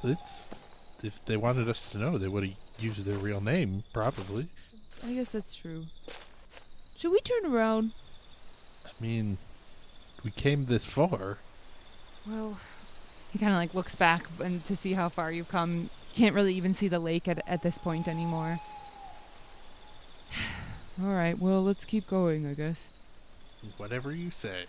If they wanted us to know, they would have used their real name, probably. I guess that's true. Should we turn around? I mean, we came this far. Well, he kind of like looks back and to see how far you've come. Can't really even see the lake at this point anymore. All right, well, let's keep going, I guess. Whatever you say.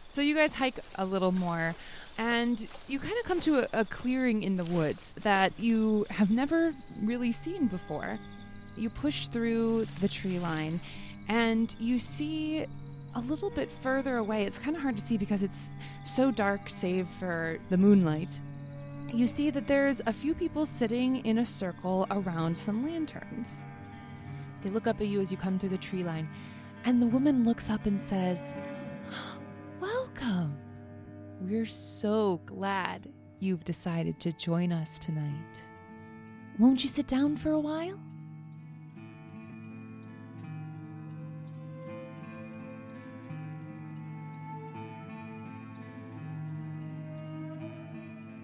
So you guys hike a little more, and you kind of come to a clearing in the woods that you have never really seen before. You push through the tree line, and you see a little bit further away. It's kind of hard to see because it's so dark, save for the moonlight. You see that there's a few people sitting in a circle around some lanterns. They look up at you as you come through the tree line, and the woman looks up and says, "Welcome. We're so glad you've decided to join us tonight. Won't you sit down for a while?"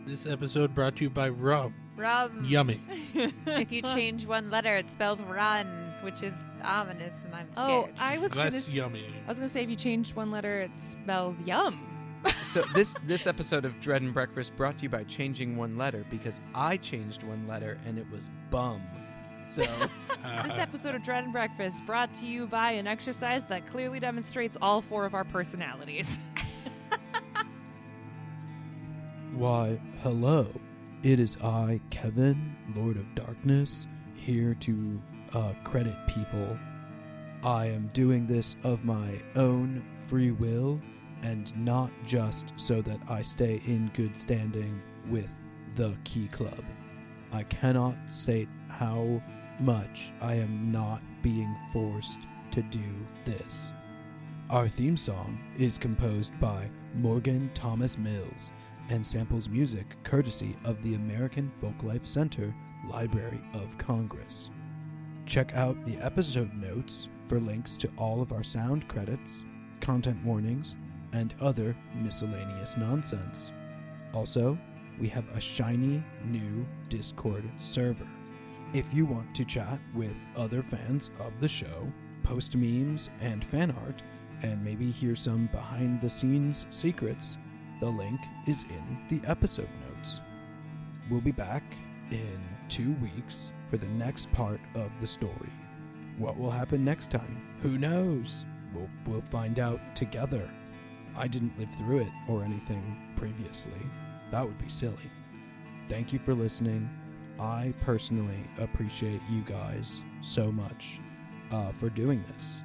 This episode brought to you by rum. Rum. Yummy. If you change one letter, it spells run, which is ominous, and I'm Oh, scared. I was gonna That's yummy. say if you changed one letter, it spells yum. So this episode of Dread and Breakfast brought to you by changing one letter, because I changed one letter and it was bum. So This episode of Dread and Breakfast brought to you by an exercise that clearly demonstrates all 4 of our personalities. why, hello. It is I, Kevin, Lord of Darkness, here to credit people. I am doing this of my own free will, and not just so that I stay in good standing with the Key Club. I cannot state how much I am not being forced to do this. Our theme song is composed by Morgan Thomas Mills and samples music courtesy of the American Folklife Center, Library of Congress. Check out the episode notes for links to all of our sound credits, content warnings, and other miscellaneous nonsense. Also, we have a shiny new Discord server. If you want to chat with other fans of the show, post memes and fan art, and maybe hear some behind-the-scenes secrets, the link is in the episode notes. We'll be back in 2 weeks for the next part of the story. What will happen next time? Who knows? We'll find out together. I didn't live through it or anything previously. That would be silly. Thank you for listening. I personally appreciate you guys so much for doing this.